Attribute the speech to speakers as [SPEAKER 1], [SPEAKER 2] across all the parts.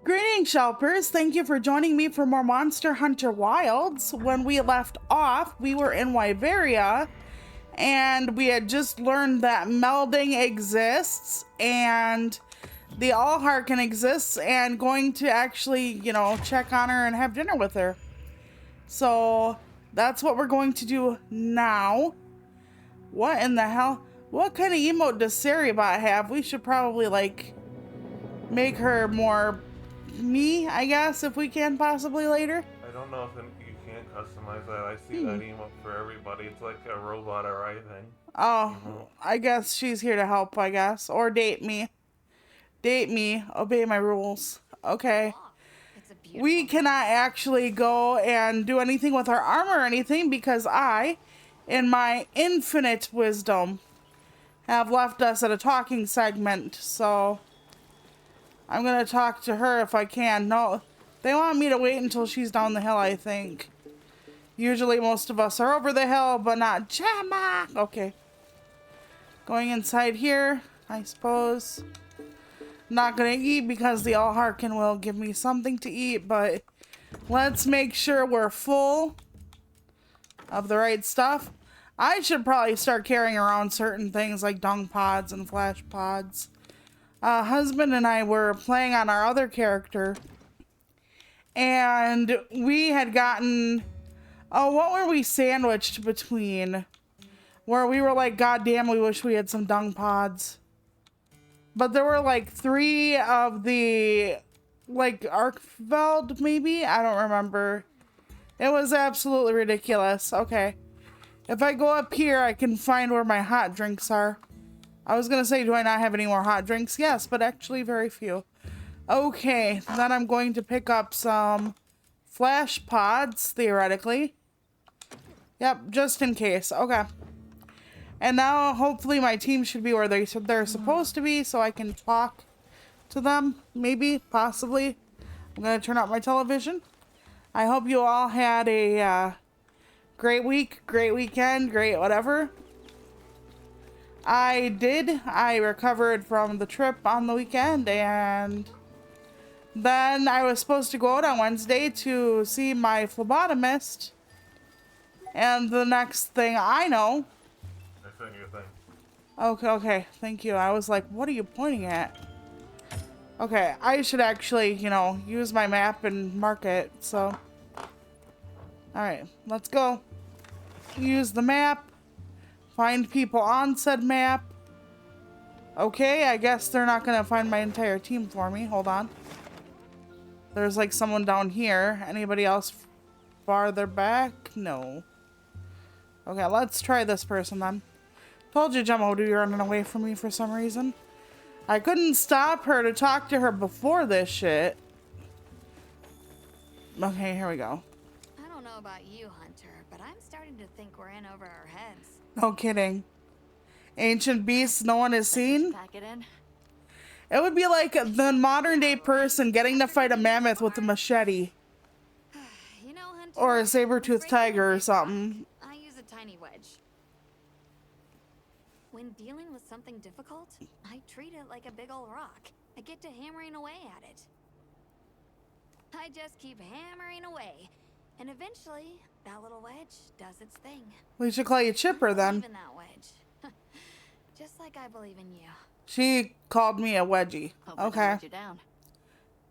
[SPEAKER 1] Greetings, Shelpers. Thank you for joining me for more Monster Hunter Wilds. When we left off, we were in Wyveria, and we had just learned that melding exists, and the Allhearken exists, and going to actually, check on her and have dinner with her. So, that's what we're going to do now. What in the hell? What kind of emote does Saribot have? We should probably, make her more me, I guess, if we can possibly later.
[SPEAKER 2] I don't know if you can customize that. I see that emote for everybody. It's like a robot arriving.
[SPEAKER 1] Oh, I guess she's here to help, I guess. Or date me. Date me. Obey my rules. Okay. We cannot actually go and do anything with our armor or anything because I, in my infinite wisdom, have left us at a talking segment, so I'm gonna talk to her if I can. No, they want me to wait until she's down the hill, I think. Usually most of us are over the hill, but not Gemma. Okay. Going inside here, I suppose. Not gonna eat because the Allhearken will give me something to eat, but let's make sure we're full of the right stuff. I should probably start carrying around certain things like dung pods and flash pods. Husband and I were playing on our other character, and we had gotten, what were we sandwiched between? Where we were like, God damn, we wish we had some dung pods. But there were like 3 of the, Arkveld, maybe? I don't remember. It was absolutely ridiculous. Okay. If I go up here, I can find where my hot drinks are. I was gonna say, do I not have any more hot drinks? Yes, but actually very few. Okay, then I'm going to pick up some flash pods, theoretically. Yep, just in case. Okay. And now, hopefully, my team should be where they're supposed to be, so I can talk to them. Maybe, possibly. I'm gonna turn up my television. I hope you all had a great week, great weekend, great whatever. I did. I recovered from the trip on the weekend, and then I was supposed to go out on Wednesday to see my phlebotomist. And the next thing I know...
[SPEAKER 2] I sent you a thing.
[SPEAKER 1] Okay, thank you. I was like, what are you pointing at? Okay, I should actually, use my map and mark it, so... Alright, let's go. Use the map. Find people on said map. Okay, I guess they're not gonna find my entire team for me. Hold on. There's like someone down here. Anybody else farther back? No. Okay, let's try this person then. Told you Gemma would be running away from me for some reason. I couldn't stop her to talk to her before this shit. Okay, here we go.
[SPEAKER 3] I don't know about you, Hunter, but I'm starting to think we're in over our heads.
[SPEAKER 1] No kidding. Ancient beasts no one has seen?
[SPEAKER 3] Pack it in.
[SPEAKER 1] It would be like the modern day person getting to fight a mammoth with a machete.
[SPEAKER 3] You know, Hunter,
[SPEAKER 1] Or a saber-toothed tiger or something.
[SPEAKER 3] I use a tiny wedge. When dealing with something difficult, I treat it like a big old rock. I get to hammering away at it. I just keep hammering away. And eventually, that little wedge does its thing.
[SPEAKER 1] We should call you Chipper then.
[SPEAKER 3] Believe in that wedge. Just like I believe in you.
[SPEAKER 1] She called me a wedgie. Okay.
[SPEAKER 3] You down.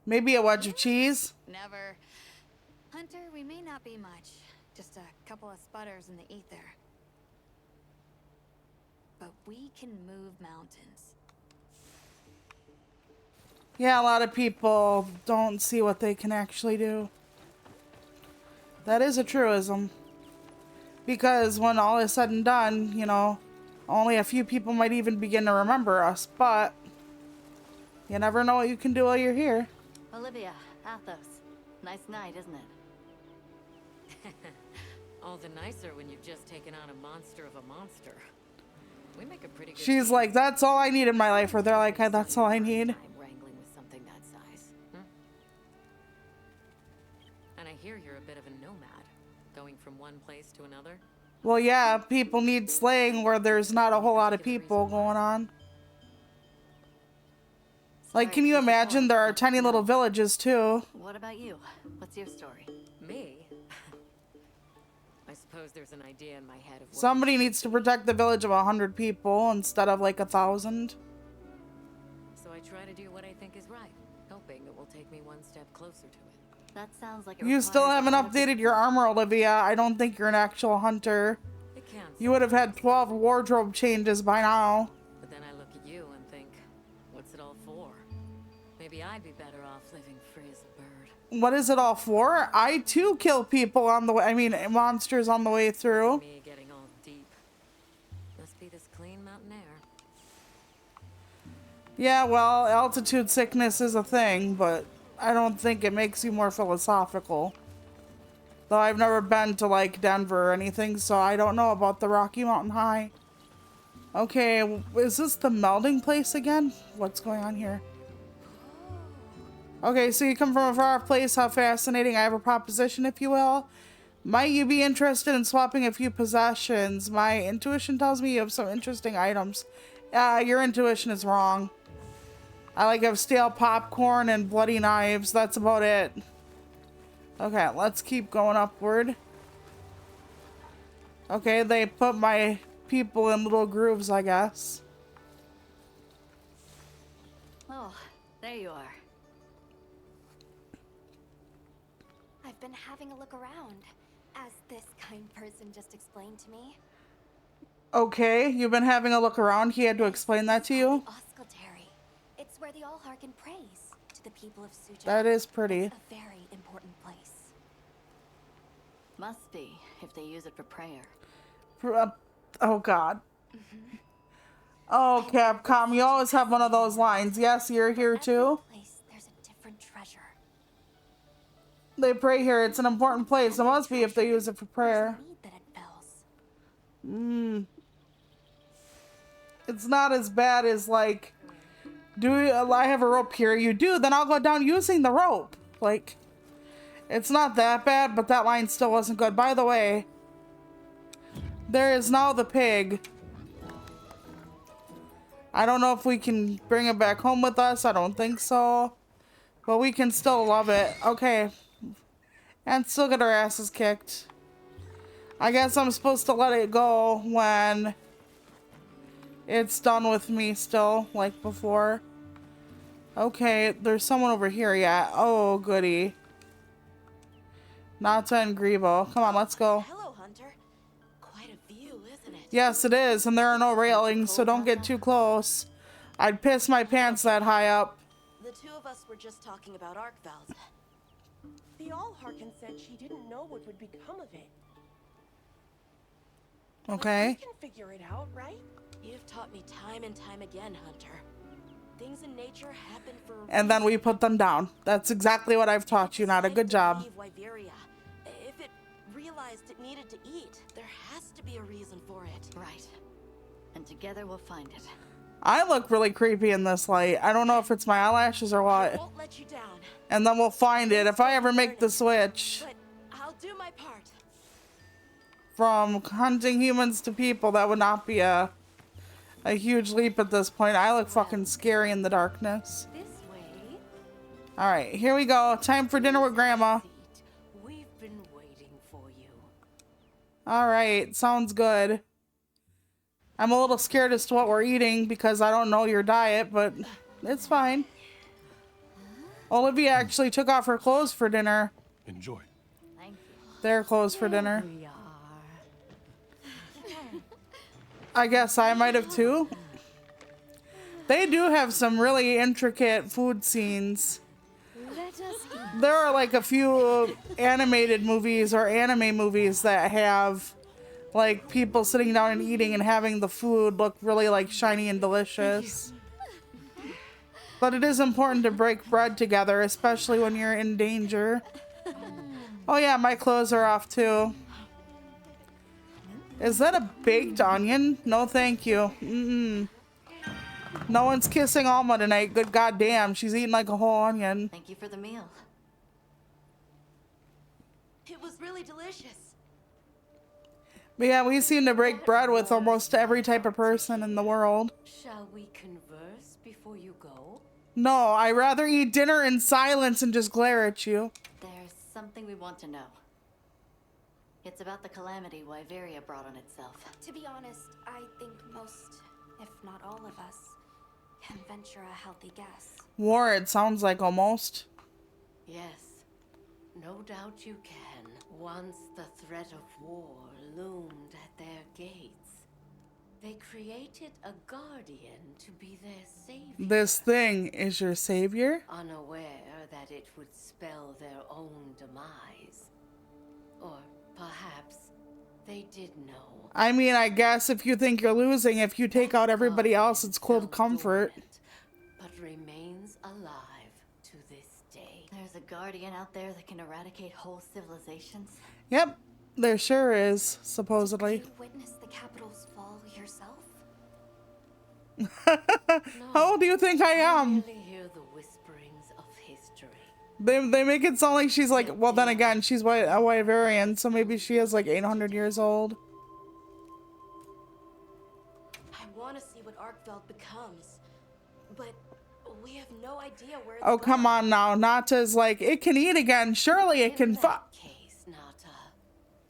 [SPEAKER 1] Maybe a wedge of cheese?
[SPEAKER 3] Never. Hunter, we may not be much. Just a couple of sputters in the ether. But we can move mountains.
[SPEAKER 1] Yeah, a lot of people don't see what they can actually do. That is a truism. Because when all is said and done, only a few people might even begin to remember us, but you never know what you can do while you're here.
[SPEAKER 4] Olivia, Athos. Nice night, isn't it?
[SPEAKER 5] All the nicer when you've just taken on a monster of a monster. We make a pretty good
[SPEAKER 1] She's
[SPEAKER 5] team.
[SPEAKER 1] like, that's all I need in my life, or they're like, that's all I need.
[SPEAKER 5] I'm wrangling with something that size. And I hear you're a bit of a nomad, going from one place to another.
[SPEAKER 1] Well, yeah, people need slaying where there's not a whole lot of people going on. Like, can you imagine? There are tiny little villages too.
[SPEAKER 4] What about you? What's your story?
[SPEAKER 5] Me? I suppose there's an idea in my head of what
[SPEAKER 1] Somebody needs to protect the village of 100 people instead of like 1,000.
[SPEAKER 5] So I try to do what I think is right, hoping it will take me one step closer to it.
[SPEAKER 4] That sounds like it
[SPEAKER 1] You still
[SPEAKER 4] requires a
[SPEAKER 1] haven't
[SPEAKER 4] lot of
[SPEAKER 1] updated your armor, Olivia. I don't think you're an actual hunter.
[SPEAKER 5] It can.
[SPEAKER 1] You would have had 12 wardrobe changes by now.
[SPEAKER 5] But then I look at you and think, what's it all for? Maybe I'd be better off living free as a bird.
[SPEAKER 1] What is it all for? I too kill people on the way. I mean, monsters on the way through.
[SPEAKER 5] Me getting all deep. Must be this clean mountain air.
[SPEAKER 1] Yeah, well, altitude sickness is a thing, but I don't think it makes you more philosophical. Though I've never been to, like, Denver or anything, so I don't know about the Rocky Mountain High. Okay, is this the melding place again? What's going on here? Okay, so you come from a far off place. How fascinating. I have a proposition, if you will. Might you be interested in swapping a few possessions? My intuition tells me you have some interesting items. Your intuition is wrong. I have stale popcorn and bloody knives. That's about it. Okay, let's keep going upward. Okay, they put my people in little grooves, I guess.
[SPEAKER 4] Oh, there you are.
[SPEAKER 3] I've been having a look around, as this kind person just explained to me.
[SPEAKER 1] Okay, you've been having a look around. He had to explain that to you.
[SPEAKER 3] The Oscultary. It's where the Allhearken prays to the people of Suja.
[SPEAKER 1] That is pretty.
[SPEAKER 3] It's a very important place.
[SPEAKER 4] Must be, if they use it for prayer.
[SPEAKER 1] Oh, God. Oh, Capcom, you always have one of those lines. Yes, you're here too.
[SPEAKER 3] Every place, there's a different treasure.
[SPEAKER 1] They pray here. It's an important place. It must be if they use it for prayer.
[SPEAKER 3] There's a need that it fills.
[SPEAKER 1] It's not as bad as, like, I have a rope here? You do, then I'll go down using the rope. Like, it's not that bad, but that line still wasn't good. By the way, there is now the pig. I don't know if we can bring it back home with us. I don't think so. But we can still love it. Okay. And still get our asses kicked. I guess I'm supposed to let it go when it's done with me still, like before. Okay, there's someone over here yet. Oh, goody. Nata and Grebo. Come on, let's go.
[SPEAKER 6] Hello, Hunter. Quite a view, isn't it?
[SPEAKER 1] Yes, it is, and there are no railings, so don't get too close. I'd piss my pants that high up.
[SPEAKER 6] The two of us were just talking about Arkveld. The Allhearken said she didn't know what would become of it.
[SPEAKER 1] Okay.
[SPEAKER 6] But we can figure it out, right? You've taught me time and time again, Hunter. Things in nature happen for a
[SPEAKER 1] And then we put them down. That's exactly what I've taught you, Nata. Good job.
[SPEAKER 6] If it realized it needed to eat, there has to be a reason for it.
[SPEAKER 4] Right. And together we'll find it.
[SPEAKER 1] I look really creepy in this light. I don't know if it's my eyelashes or
[SPEAKER 6] I
[SPEAKER 1] what.
[SPEAKER 6] won't let you down,
[SPEAKER 1] And then we'll find it if I ever make the switch
[SPEAKER 6] but I'll do my part.
[SPEAKER 1] from hunting humans to people. That would not be a huge leap at this point. I look fucking scary in the darkness.
[SPEAKER 6] This way.
[SPEAKER 1] All right, here we go. Time for dinner with Grandma.
[SPEAKER 6] We've been waiting for you.
[SPEAKER 1] All right, sounds good. I'm a little scared as to what we're eating because I don't know your diet, but it's fine. Olivia actually took off her clothes for dinner.
[SPEAKER 7] Enjoy.
[SPEAKER 4] Thank you.
[SPEAKER 1] Their clothes for dinner.
[SPEAKER 4] We are.
[SPEAKER 1] I guess I might have too. They do have some really intricate food scenes.
[SPEAKER 3] Let us eat.
[SPEAKER 1] There are like a few animated movies or anime movies that have like people sitting down and eating and having the food look really like shiny and delicious. But it is important to break bread together, especially when you're in danger. Oh yeah, my clothes are off too. Is that a baked onion? No, thank you. No one's kissing Alma tonight. Good goddamn, she's eating like a whole onion.
[SPEAKER 4] Thank you for the meal.
[SPEAKER 6] It was really delicious.
[SPEAKER 1] But yeah, we seem to break bread with almost every type of person in the world.
[SPEAKER 6] Shall we converse before you go?
[SPEAKER 1] No, I'd rather eat dinner in silence and just glare at you.
[SPEAKER 4] There's something we want to know. It's about the calamity Wyveria brought on itself.
[SPEAKER 3] To be honest, I think most, if not all of us, can venture a healthy guess.
[SPEAKER 1] War, it sounds like almost.
[SPEAKER 7] Yes, no doubt you can. Once the threat of war loomed at their gates, they created a guardian to be their savior.
[SPEAKER 1] This thing is your savior?
[SPEAKER 7] Unaware that it would spell their own demise. Or perhaps they did know.
[SPEAKER 1] I mean, I guess if you think you're losing, if you take out everybody else, it's cold comfort.
[SPEAKER 7] But remains alive to this day.
[SPEAKER 4] There's a guardian out there that can eradicate whole civilizations.
[SPEAKER 1] Yep, there sure is, supposedly.
[SPEAKER 3] Did you witness the capital's fall yourself?
[SPEAKER 1] How old do you think I am?
[SPEAKER 7] I really hear the whisperings of history.
[SPEAKER 1] They make it sound like she's like, well then again, she's a Wyverian, so maybe she is like 800 years old.
[SPEAKER 6] I want to see what Arkveld becomes, but we have no idea where it's
[SPEAKER 1] Oh, come
[SPEAKER 6] gone.
[SPEAKER 1] on now. Nata's like, it can eat again. Surely it can
[SPEAKER 7] In that case, Nata,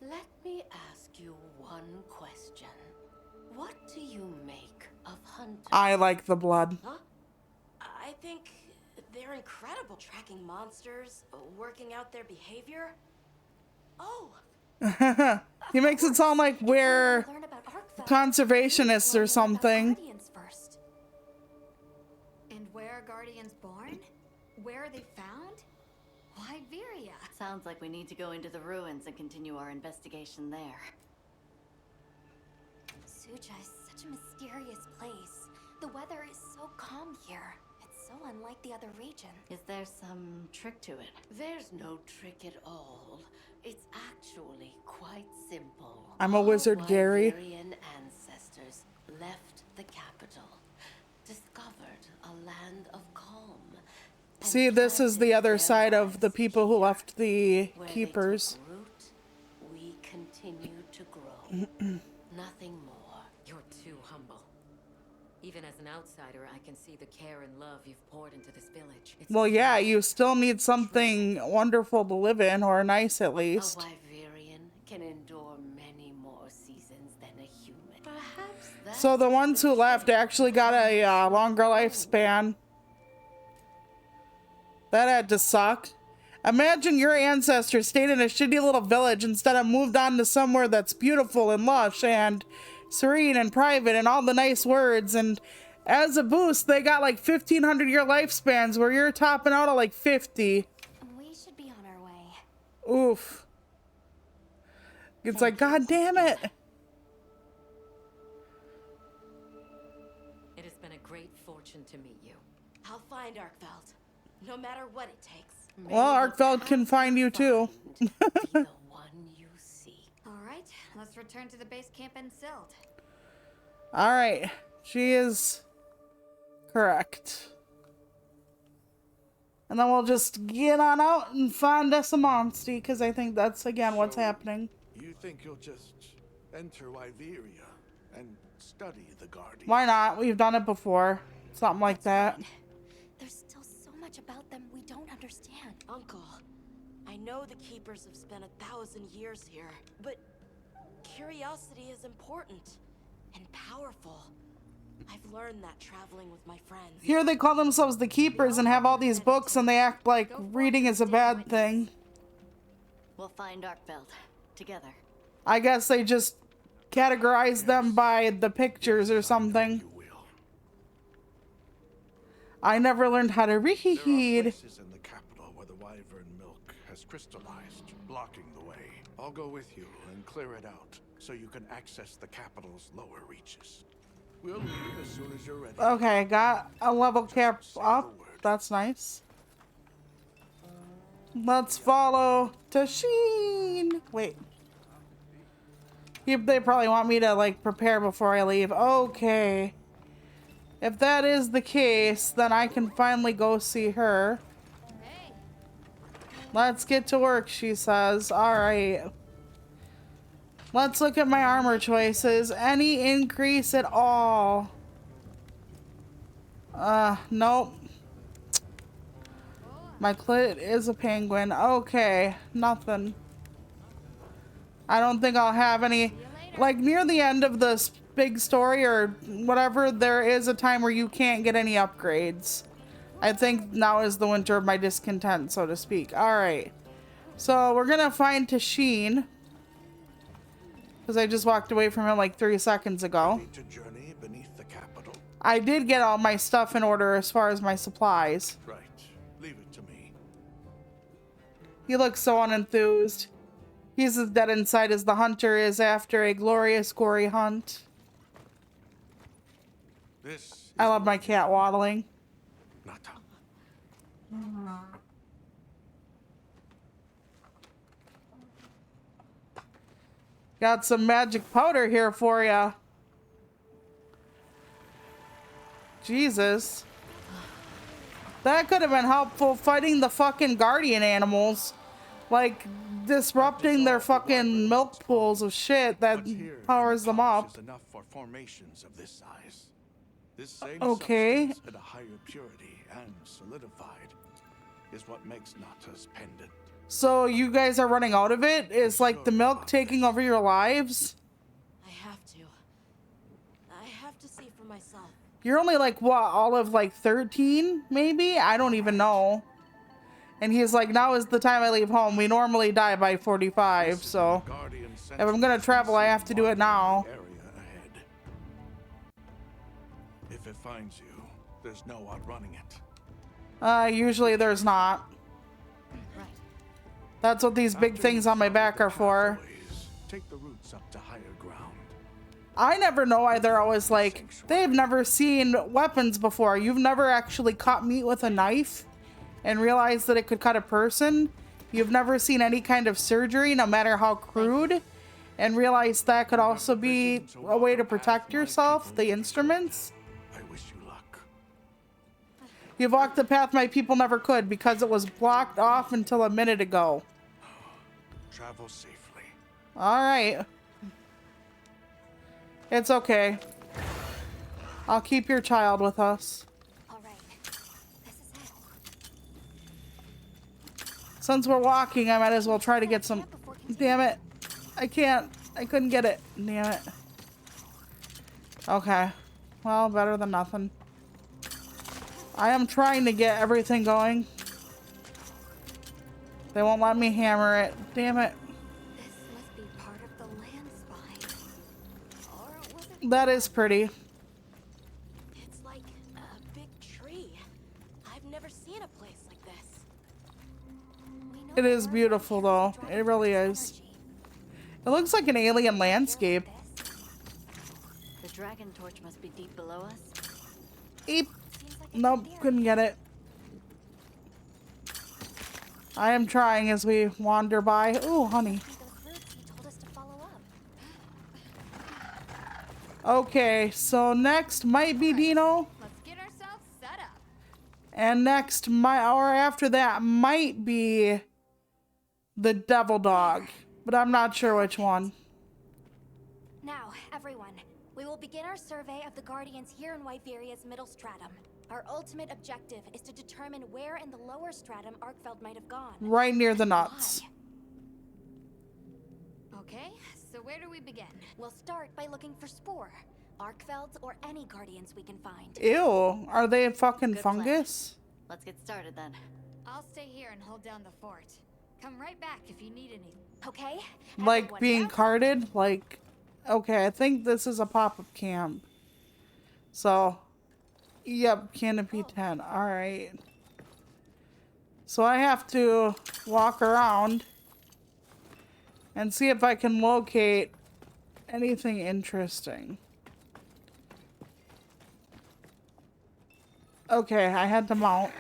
[SPEAKER 7] let me ask you one question. What do you make of hunters?
[SPEAKER 1] I like the blood.
[SPEAKER 6] Huh? I think they're incredible. Tracking monsters, working out their behavior. Oh,
[SPEAKER 1] He makes it sound like we're
[SPEAKER 3] Learn about Arkveld.
[SPEAKER 1] conservationists or
[SPEAKER 3] Learn about
[SPEAKER 1] something.
[SPEAKER 3] Guardians first. And where are Guardians born? Where are they found? Wyveria.
[SPEAKER 4] Sounds like we need to go into the ruins and continue our investigation there.
[SPEAKER 3] Suja is such a mysterious place. The weather is so calm here. It's so unlike the other region.
[SPEAKER 4] Is there some trick to it?
[SPEAKER 7] There's no trick at all. It's actually quite simple.
[SPEAKER 1] I'm a wizard,
[SPEAKER 7] Our
[SPEAKER 1] Gary.
[SPEAKER 7] Wyverian ancestors left the capital, discovered a land of calm. and
[SPEAKER 1] See, this is the
[SPEAKER 7] planted
[SPEAKER 1] other
[SPEAKER 7] their
[SPEAKER 1] side of the
[SPEAKER 7] lives
[SPEAKER 1] people who
[SPEAKER 7] here.
[SPEAKER 1] left the
[SPEAKER 7] Where they
[SPEAKER 1] keepers.
[SPEAKER 7] took root, we continue to grow. Nothing more.
[SPEAKER 5] You're too humble. Even as an outsider, I can see the care and love you've poured into this village. It's
[SPEAKER 1] Well, yeah, you still need something wonderful to live in, or nice at
[SPEAKER 7] A
[SPEAKER 1] least.
[SPEAKER 7] Wyverian can endure many more seasons than a human. Perhaps that's
[SPEAKER 1] So the ones who left actually got a longer lifespan. That had to suck. Imagine your ancestors stayed in a shitty little village instead of moved on to somewhere that's beautiful and lush and serene and private and all the nice words. And as a boost, they got like 1,500-year lifespans where you're topping out at like 50.
[SPEAKER 3] We should be on our way.
[SPEAKER 1] Oof. It's like, God damn it.
[SPEAKER 5] It has been a great fortune to meet you.
[SPEAKER 6] I'll find Arkveld, no matter what it takes.
[SPEAKER 1] Well, Arkveld can find you too.
[SPEAKER 7] be the one you seek.
[SPEAKER 3] All right, let's return to the base camp in Silt.
[SPEAKER 1] All right. She is correct. And then we'll just get on out and find us a monster, because I think that's, again, what's
[SPEAKER 8] So,
[SPEAKER 1] happening.
[SPEAKER 8] You think you'll just enter Wyveria and study the Guardian?
[SPEAKER 1] Why not? We've done it before. Something like that.
[SPEAKER 3] There's still so much about them we don't understand.
[SPEAKER 6] Uncle, I know the Keepers have spent 1,000 years here, but curiosity is important and powerful. I've learned that traveling with my friends.
[SPEAKER 1] Here they call themselves the Keepers and have all these books, and they act like reading is a bad thing.
[SPEAKER 4] We'll find Arkveld together.
[SPEAKER 1] I guess they just categorize them by the pictures or something.
[SPEAKER 8] You will.
[SPEAKER 1] I never learned how to
[SPEAKER 8] There are
[SPEAKER 1] read.
[SPEAKER 8] places in the capital where the wyvern milk has crystallized, blocking the way. I'll go with you and clear it out, so you can access the capital's lower reaches. We'll leave as soon as you're ready.
[SPEAKER 1] Okay, got a level cap up. That's nice. Let's follow Tashin. Wait. They probably want me to, like, prepare before I leave. Okay. If that is the case, then I can finally go see her.
[SPEAKER 3] Hey,
[SPEAKER 1] Let's get to work, she says. Alright. Let's look at my armor choices. Any increase at all? Nope. My clit is a penguin. Okay, nothing. I don't think I'll have any. Like, near the end of this big story or whatever, there is a time where you can't get any upgrades. I think now is the winter of my discontent, so to speak. Alright. So, we're gonna find Tashin. Because I just walked away from him like 3 seconds ago.
[SPEAKER 8] Ready to journey beneath the capital?
[SPEAKER 1] I did get all my stuff in order as far as my supplies.
[SPEAKER 8] Right. Leave it to me.
[SPEAKER 1] He looks so unenthused. He's as dead inside as the hunter is after a glorious, gory hunt.
[SPEAKER 8] This
[SPEAKER 1] I love my cat waddling.
[SPEAKER 8] Nata.
[SPEAKER 1] Got some magic powder here for ya. Jesus. That could have been helpful fighting the fucking guardian animals. Like, disrupting their fucking milk pools of shit that powers them up.
[SPEAKER 8] Is enough for formations of this size. This same
[SPEAKER 1] Okay.
[SPEAKER 8] substance at a higher purity and solidified is what makes Nata's pendant.
[SPEAKER 1] So you guys are running out of it? Is like the milk taking over your lives?
[SPEAKER 6] I have to. I have to see for myself.
[SPEAKER 1] You're only like, what, all of like 13, maybe? I don't even know. And he's like, now is the time I leave home. We normally die by 45, so if I'm gonna travel, I have to do it now.
[SPEAKER 8] Area ahead. If it finds you, there's no outrunning it.
[SPEAKER 1] Usually there's not.
[SPEAKER 4] Right.
[SPEAKER 1] That's what these big things on my back are for.
[SPEAKER 8] Take the routes up to higher ground.
[SPEAKER 1] I never know why they're always like, they've never seen weapons before. You've never actually cut meat with a knife and realized that it could cut a person. You've never seen any kind of surgery, no matter how crude, and realized that could also be a way to protect yourself, the instruments.
[SPEAKER 8] I wish you luck.
[SPEAKER 1] You've walked the path my people never could because it was blocked off until a minute ago.
[SPEAKER 8] Travel safely.
[SPEAKER 1] All right. It's okay. I'll keep your child with us.
[SPEAKER 3] All right. This is it.
[SPEAKER 1] Since we're walking, I might as well try to get some... Damn it. I can't. I couldn't get it. Damn it. Okay. Well, better than nothing. I am trying to get everything going. They won't let me hammer it. Damn it.
[SPEAKER 3] This must be part of the land spine. Or was it?
[SPEAKER 1] That is pretty.
[SPEAKER 6] It's like a big tree. I've never seen a place like this.
[SPEAKER 3] We know
[SPEAKER 1] It
[SPEAKER 3] the
[SPEAKER 1] is
[SPEAKER 3] word
[SPEAKER 1] beautiful,
[SPEAKER 3] carries
[SPEAKER 1] though.
[SPEAKER 3] the
[SPEAKER 1] It really
[SPEAKER 3] dragon's
[SPEAKER 1] is.
[SPEAKER 3] energy.
[SPEAKER 1] It looks like an alien landscape.
[SPEAKER 4] The dragon torch must be deep below us.
[SPEAKER 1] Eep.
[SPEAKER 3] Seems like a
[SPEAKER 1] Nope,
[SPEAKER 3] good theory.
[SPEAKER 1] couldn't get it. I am trying as we wander by. Ooh, honey.
[SPEAKER 3] Those routes he told us to follow up.
[SPEAKER 1] Okay, so next might be Dino.
[SPEAKER 3] Let's get ourselves set up.
[SPEAKER 1] And next, or after that, might be the devil dog. But I'm not sure which one.
[SPEAKER 3] Now, everyone, we will begin our survey of the Guardians here in Wyveria's middle stratum. Our ultimate objective is to determine where in the lower stratum Arkfeld might have gone.
[SPEAKER 1] Right near the nuts.
[SPEAKER 3] Okay, so where do we begin? We'll start by looking for Spore, Arkfelds, or any Guardians we can find.
[SPEAKER 1] Ew, are they a fucking
[SPEAKER 4] Good plan.
[SPEAKER 1] fungus?
[SPEAKER 4] Let's get started then.
[SPEAKER 3] I'll stay here and hold down the fort. Come right back if you need anything. Okay?
[SPEAKER 1] Like
[SPEAKER 3] Everyone
[SPEAKER 1] being
[SPEAKER 3] down.
[SPEAKER 1] carted? Like, okay, I think this is a pop-up camp. So, yep, Canopy 10. Alright. So I have to walk around and see if I can locate anything interesting. Okay, I had to mount.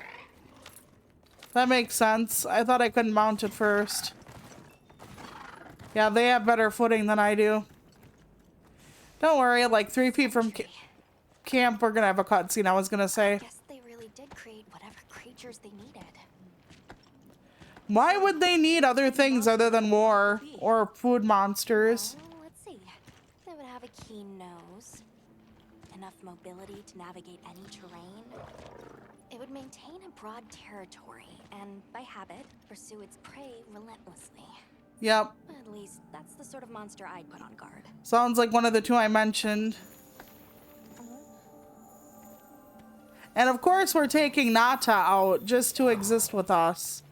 [SPEAKER 1] That makes sense. I thought I couldn't mount it first. Yeah, they have better footing than I do. Don't worry, like 3 feet from camp, we're gonna have a cutscene, I was gonna say.
[SPEAKER 3] Guess they really did create whatever creatures they needed.
[SPEAKER 1] Why would they need other things other than war or food monsters?
[SPEAKER 3] Well, let's see. They would have a keen nose, enough mobility to navigate any terrain, It would maintain a broad territory and, by habit, pursue its prey relentlessly.
[SPEAKER 1] Yep.
[SPEAKER 3] At least, that's the sort of monster I'd put on guard.
[SPEAKER 1] Sounds like one of the two I mentioned. And of course we're taking Nata out just to exist with us.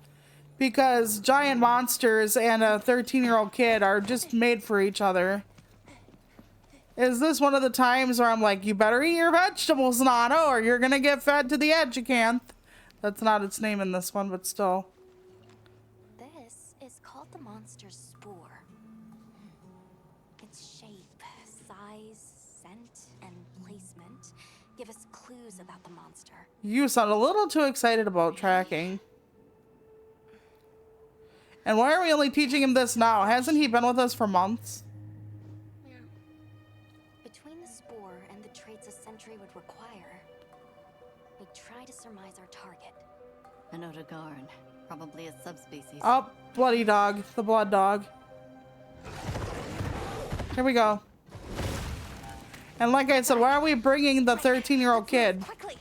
[SPEAKER 1] Because giant monsters and a 13-year-old kid are just made for each other. Is this one of the times where I'm like, you better eat your vegetables, Nata, or you're gonna get fed to the Edgecanth? That's not its name in this one, but still.
[SPEAKER 3] This is called the monster's spore. Its shape, size, scent, and placement give us clues about the monster.
[SPEAKER 1] You sound a little too excited about tracking. And why are we only teaching him this now? Hasn't he been with us for months?
[SPEAKER 3] Between the spore and the traits a sentry would require, we try to surmise our target.
[SPEAKER 4] An Otogarn, probably a subspecies.
[SPEAKER 1] Oh, bloody dog. The blood dog. Here we go. And like I said, why are we bringing the 13-year-old kid?
[SPEAKER 3] Quickly!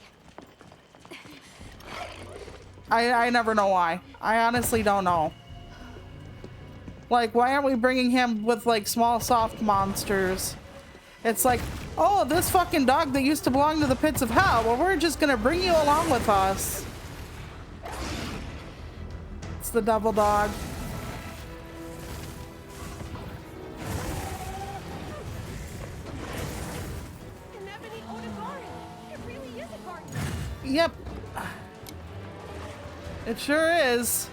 [SPEAKER 1] I never know why. I honestly don't know. Like, why aren't we bringing him with, like, small, soft monsters? It's like, oh, this fucking dog that used to belong to the pits of hell. Well, we're just gonna bring you along with us. It's the devil dog. Yep. It sure is.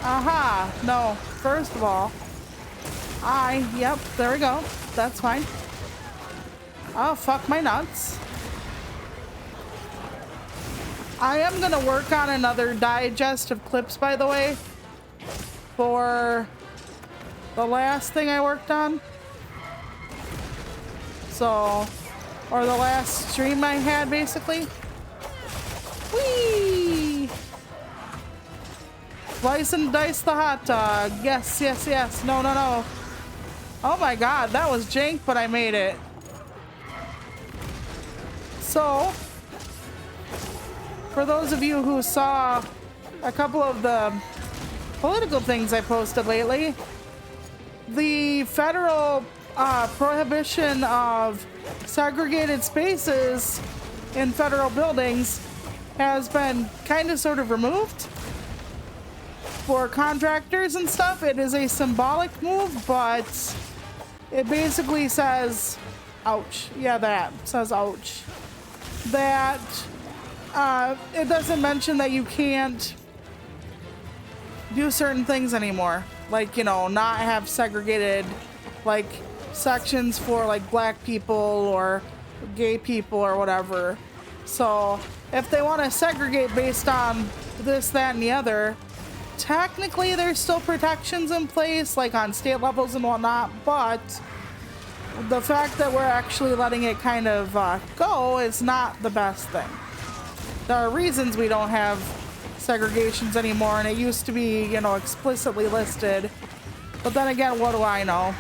[SPEAKER 1] Aha. No. First of all, yep, there we go. That's fine. Oh, fuck my nuts. I am gonna work on another digest of clips, by the way, for the last thing I worked on. So, or the last stream I had, basically. Whee! Slice and dice the hot dog. Yes, yes, yes. No, no, no. Oh my god, that was jank, but I made it. So, for those of you who saw a couple of the political things I posted lately, the federal prohibition of segregated spaces in federal buildings has been kind of sort of removed for contractors and stuff. It is a symbolic move, but it basically says, ouch. Yeah, that says ouch. That it doesn't mention that you can't do certain things anymore. Like, you know, not have segregated, like, sections for, like, black people or gay people or whatever. So, if they want to segregate based on this, that, and the other, technically there's still protections in place, like on state levels and whatnot, but the fact that we're actually letting it kind of go is not the best thing. There are reasons we don't have segregations anymore, and it used to be, you know, explicitly listed. But then again, what do I know?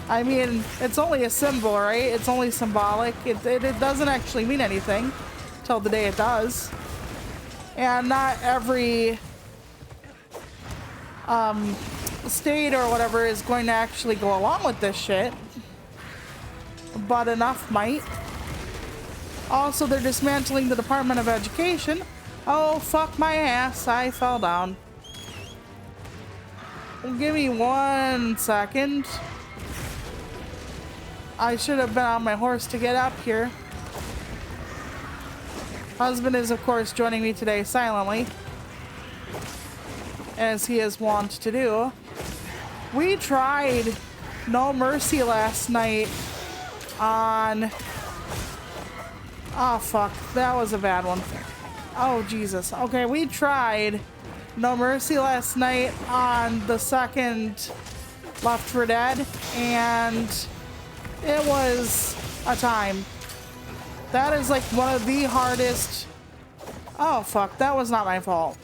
[SPEAKER 1] I mean, it's only a symbol, right? It's only symbolic. It doesn't actually mean anything till the day it does. And not every state or whatever is going to actually go along with this shit. But enough might. Also, they're dismantling the Department of Education. Oh, fuck my ass. I fell down. Give me 1 second. I should have been on my horse to get up here. Husband is, of course, joining me today silently, as he is wont to do. We tried No Mercy last night on... Oh, fuck. That was a bad one. Oh, Jesus. Okay, we tried No Mercy last night on the second Left 4 Dead, and it was a time. That is like one of the hardest... Oh, fuck. That was not my fault.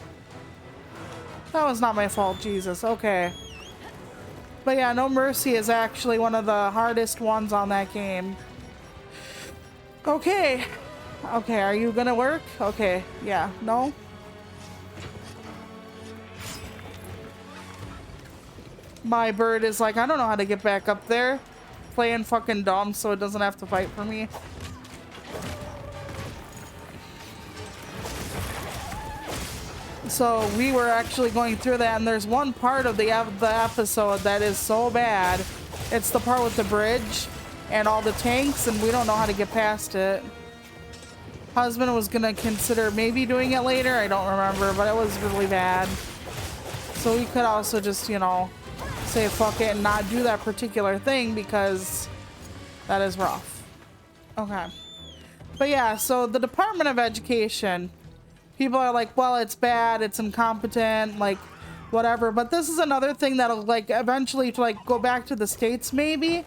[SPEAKER 1] That was not my fault, Jesus. Okay. But yeah, No Mercy is actually one of the hardest ones on that game. Okay. Okay, are you gonna work? Okay, yeah, no? My bird is like, I don't know how to get back up there. Playing fucking dumb so it doesn't have to fight for me. So we were actually going through that, and there's one part of the episode that is so bad. It's the part with the bridge and all the tanks, and we don't know how to get past it. Husband was gonna consider maybe doing it later, I don't remember, but it was really bad. So we could also just, you know, say fuck it and not do that particular thing because that is rough. Okay. But yeah, so the Department of Education, people are like, well, it's bad, it's incompetent, like, whatever. But this is another thing that'll, like, eventually, like, go back to the states, maybe.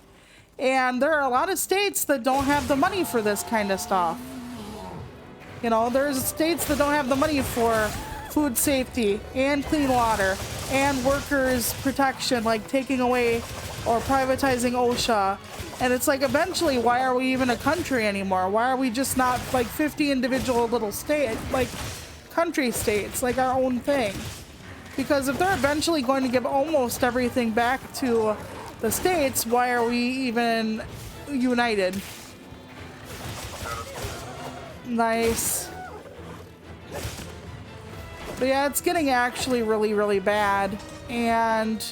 [SPEAKER 1] And there are a lot of states that don't have the money for this kind of stuff. You know, there's states that don't have the money for food safety and clean water and workers' protection, like taking away or privatizing OSHA. And it's like, eventually, why are we even a country anymore? Why are we just not like 50 individual little states, like country states, like our own thing? Because if they're eventually going to give almost everything back to the states, why are we even united? Nice. But yeah, it's getting actually really, really bad. And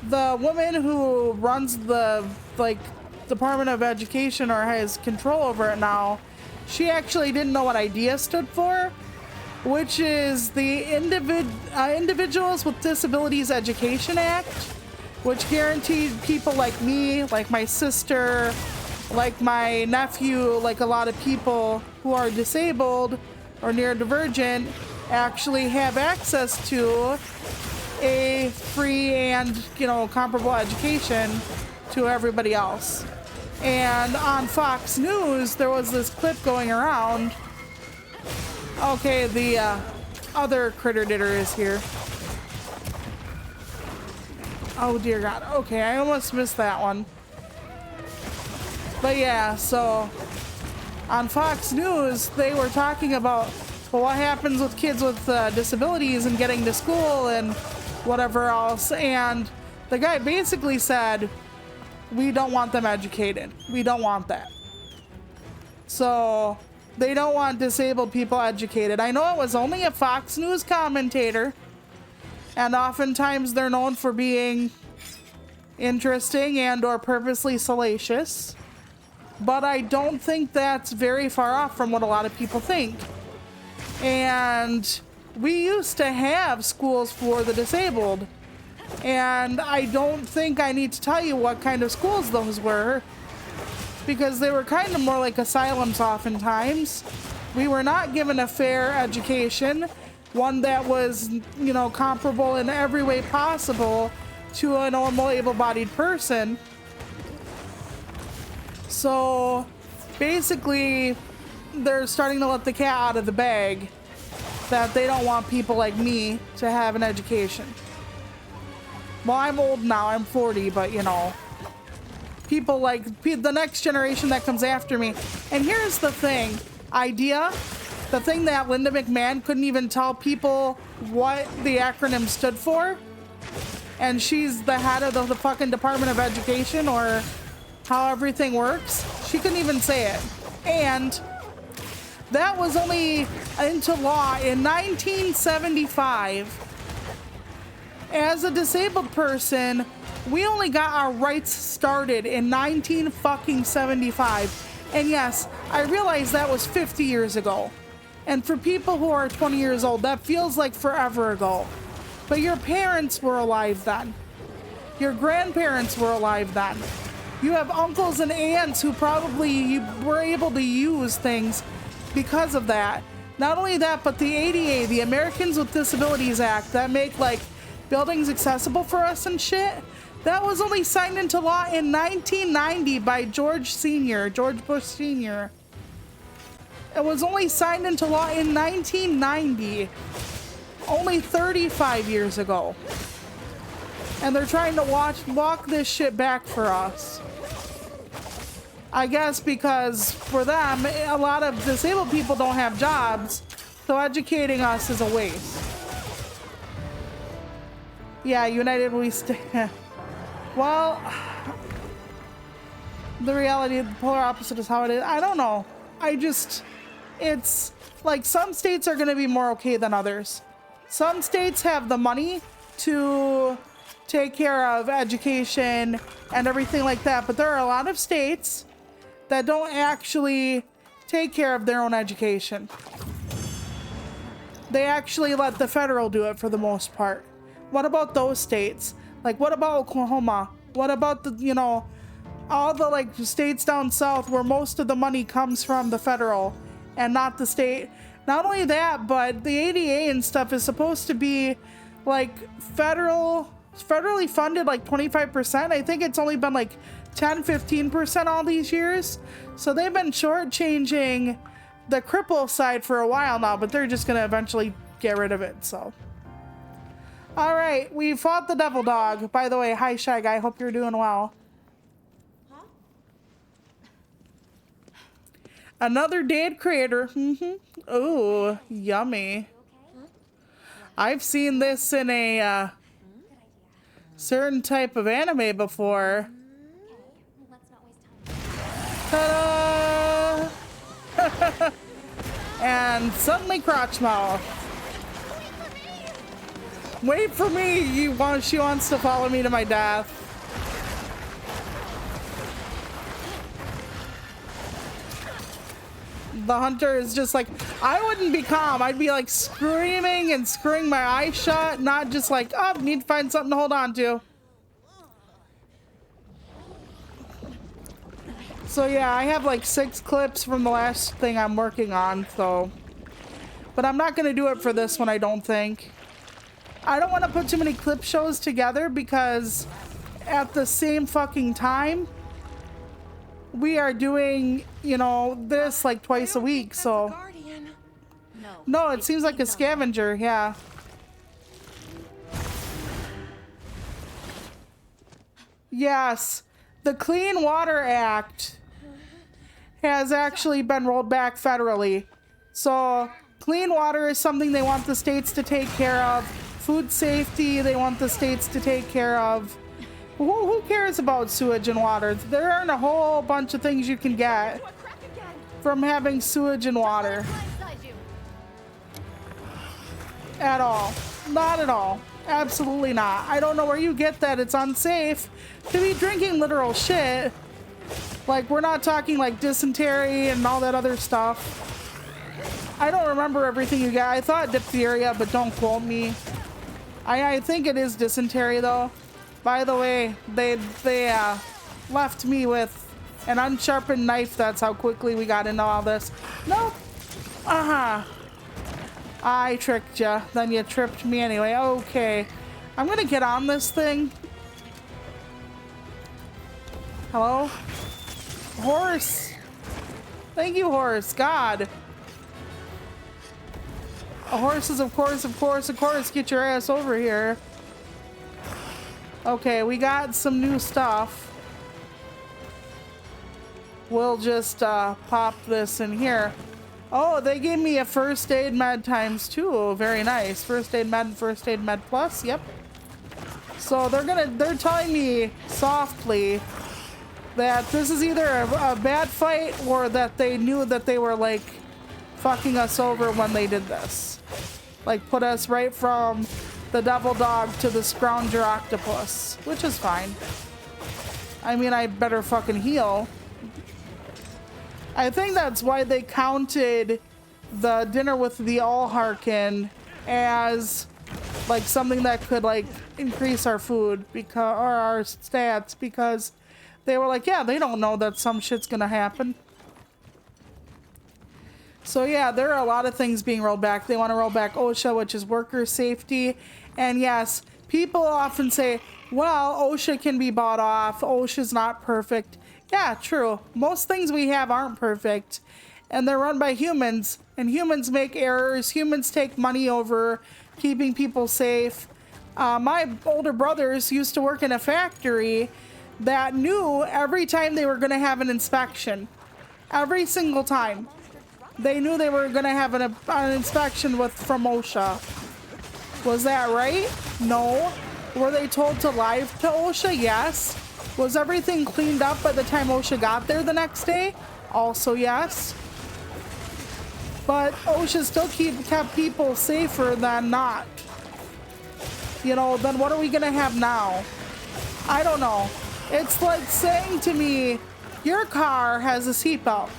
[SPEAKER 1] the woman who runs the, like, Department of Education or has control over it now, she actually didn't know what IDEA stood for, which is the Individuals with Disabilities Education Act, which guaranteed people like me, like my sister, like my nephew, like a lot of people who are disabled or neurodivergent actually have access to a free and, you know, comparable education to everybody else. And on Fox News, there was this clip going around. Okay, the other critter ditter is here. Oh dear God. Okay, I almost missed that one. But yeah, so on Fox News, they were talking about, well, what happens with kids with disabilities and getting to school and whatever else. And the guy basically said, we don't want them educated. We don't want that. So they don't want disabled people educated. I know it was only a Fox News commentator, and oftentimes they're known for being interesting and or purposely salacious. But I don't think that's very far off from what a lot of people think. And we used to have schools for the disabled. And I don't think I need to tell you what kind of schools those were, because they were kind of more like asylums oftentimes. We were not given a fair education, one that was, you know, comparable in every way possible to a normal able-bodied person. So basically, they're starting to let the cat out of the bag that they don't want people like me to have an education. Well, I'm old now, I'm 40, but you know, people like the next generation that comes after me. And here's the thing, IDEA, the thing that Linda McMahon couldn't even tell people what the acronym stood for, and she's the head of the fucking Department of Education, or how everything works, she couldn't even say it. And that was only into law in 1975. As a disabled person, we only got our rights started in 1975. And yes, I realize that was 50 years ago. And for people who are 20 years old, that feels like forever ago. But your parents were alive then. Your grandparents were alive then. You have uncles and aunts who probably were able to use things because of that. Not only that, but the ADA, the Americans with Disabilities Act, that make like buildings accessible for us and shit, that was only signed into law in 1990 by George Bush Sr. It was only signed into law in 1990, only 35 years ago. And they're trying to walk this shit back for us. I guess because for them, a lot of disabled people don't have jobs, so educating us is a waste. Yeah, United we stand. Well, the reality, the polar opposite is how it is. I don't know. It's like some states are going to be more okay than others. Some states have the money to take care of education and everything like that, but there are a lot of states that don't actually take care of their own education. They actually let the federal do it for the most part. What about those states? Like, what about Oklahoma? What about the, you know, all the like states down south where most of the money comes from the federal and not the state? Not only that, but the ADA and stuff is supposed to be like federally funded like 25%. I think it's only been like 10-15% all these years. So they've been shortchanging the cripple side for a while now, but they're just gonna eventually get rid of it. So all right, we fought the devil dog. By the way, hi Shy Guy, hope you're doing well. Another dead creator. Oh, yummy. I've seen this in a certain type of anime before. Ta-da! And suddenly crotch mouth. Wait for me. She wants to follow me to my death. The hunter is just like, I wouldn't be calm. I'd be like screaming and screwing my eyes shut, not just like, oh, need to find something to hold on to. So yeah, I have like 6 clips from the last thing I'm working on, so. But I'm not gonna do it for this one, I don't think. I don't want to put too many clip shows together because at the same fucking time, we are doing, you know, this like twice a week, so. No, it seems like a scavenger, yeah. Yes, the Clean Water Act has actually been rolled back federally. So, clean water is something they want the states to take care of. Food safety, they want the states to take care of. Who cares about sewage and water? There aren't a whole bunch of things you can get from having sewage and water. At all. Not at all. Absolutely not. I don't know where you get that. It's unsafe to be drinking literal shit. Like, we're not talking like dysentery and all that other stuff. I don't remember everything you got. I thought diphtheria, but don't quote me. I think it is dysentery though. By the way, they left me with an unsharpened knife. That's how quickly we got into all this. Nope. I tricked ya. Then you tripped me anyway. Okay. I'm gonna get on this thing. Hello? Horse. Thank you, horse. God. Horses, of course, of course, of course. Get your ass over here. Okay, we got some new stuff. We'll just pop this in here. Oh, they gave me a first aid med ×2. Very nice. First aid med and first aid med plus. Yep. So they're telling me softly that this is either a bad fight or that they knew that they were like fucking us over when they did this. Like put us right from the devil dog to the scrounger octopus, which is fine. I mean, I better fucking heal. I think that's why they counted the dinner with the Allhearken as like something that could like increase our food because or our stats, because they were like, yeah, they don't know that some shit's gonna happen. So yeah, there are a lot of things being rolled back. They want to roll back OSHA, which is worker safety. And yes, people often say, well, OSHA can be bought off. OSHA's not perfect. Yeah, true. Most things we have aren't perfect. And they're run by humans. And humans make errors. Humans take money over keeping people safe. My older brothers used to work in a factory that knew every time they were going to have an inspection. Every single time. They knew they were going to have an inspection from OSHA. Was that right? No. Were they told to lie to OSHA? Yes. Was everything cleaned up by the time OSHA got there the next day? Also yes. But OSHA still kept people safer than not. You know, then what are we gonna have now? I don't know. It's like saying to me, your car has a seatbelt.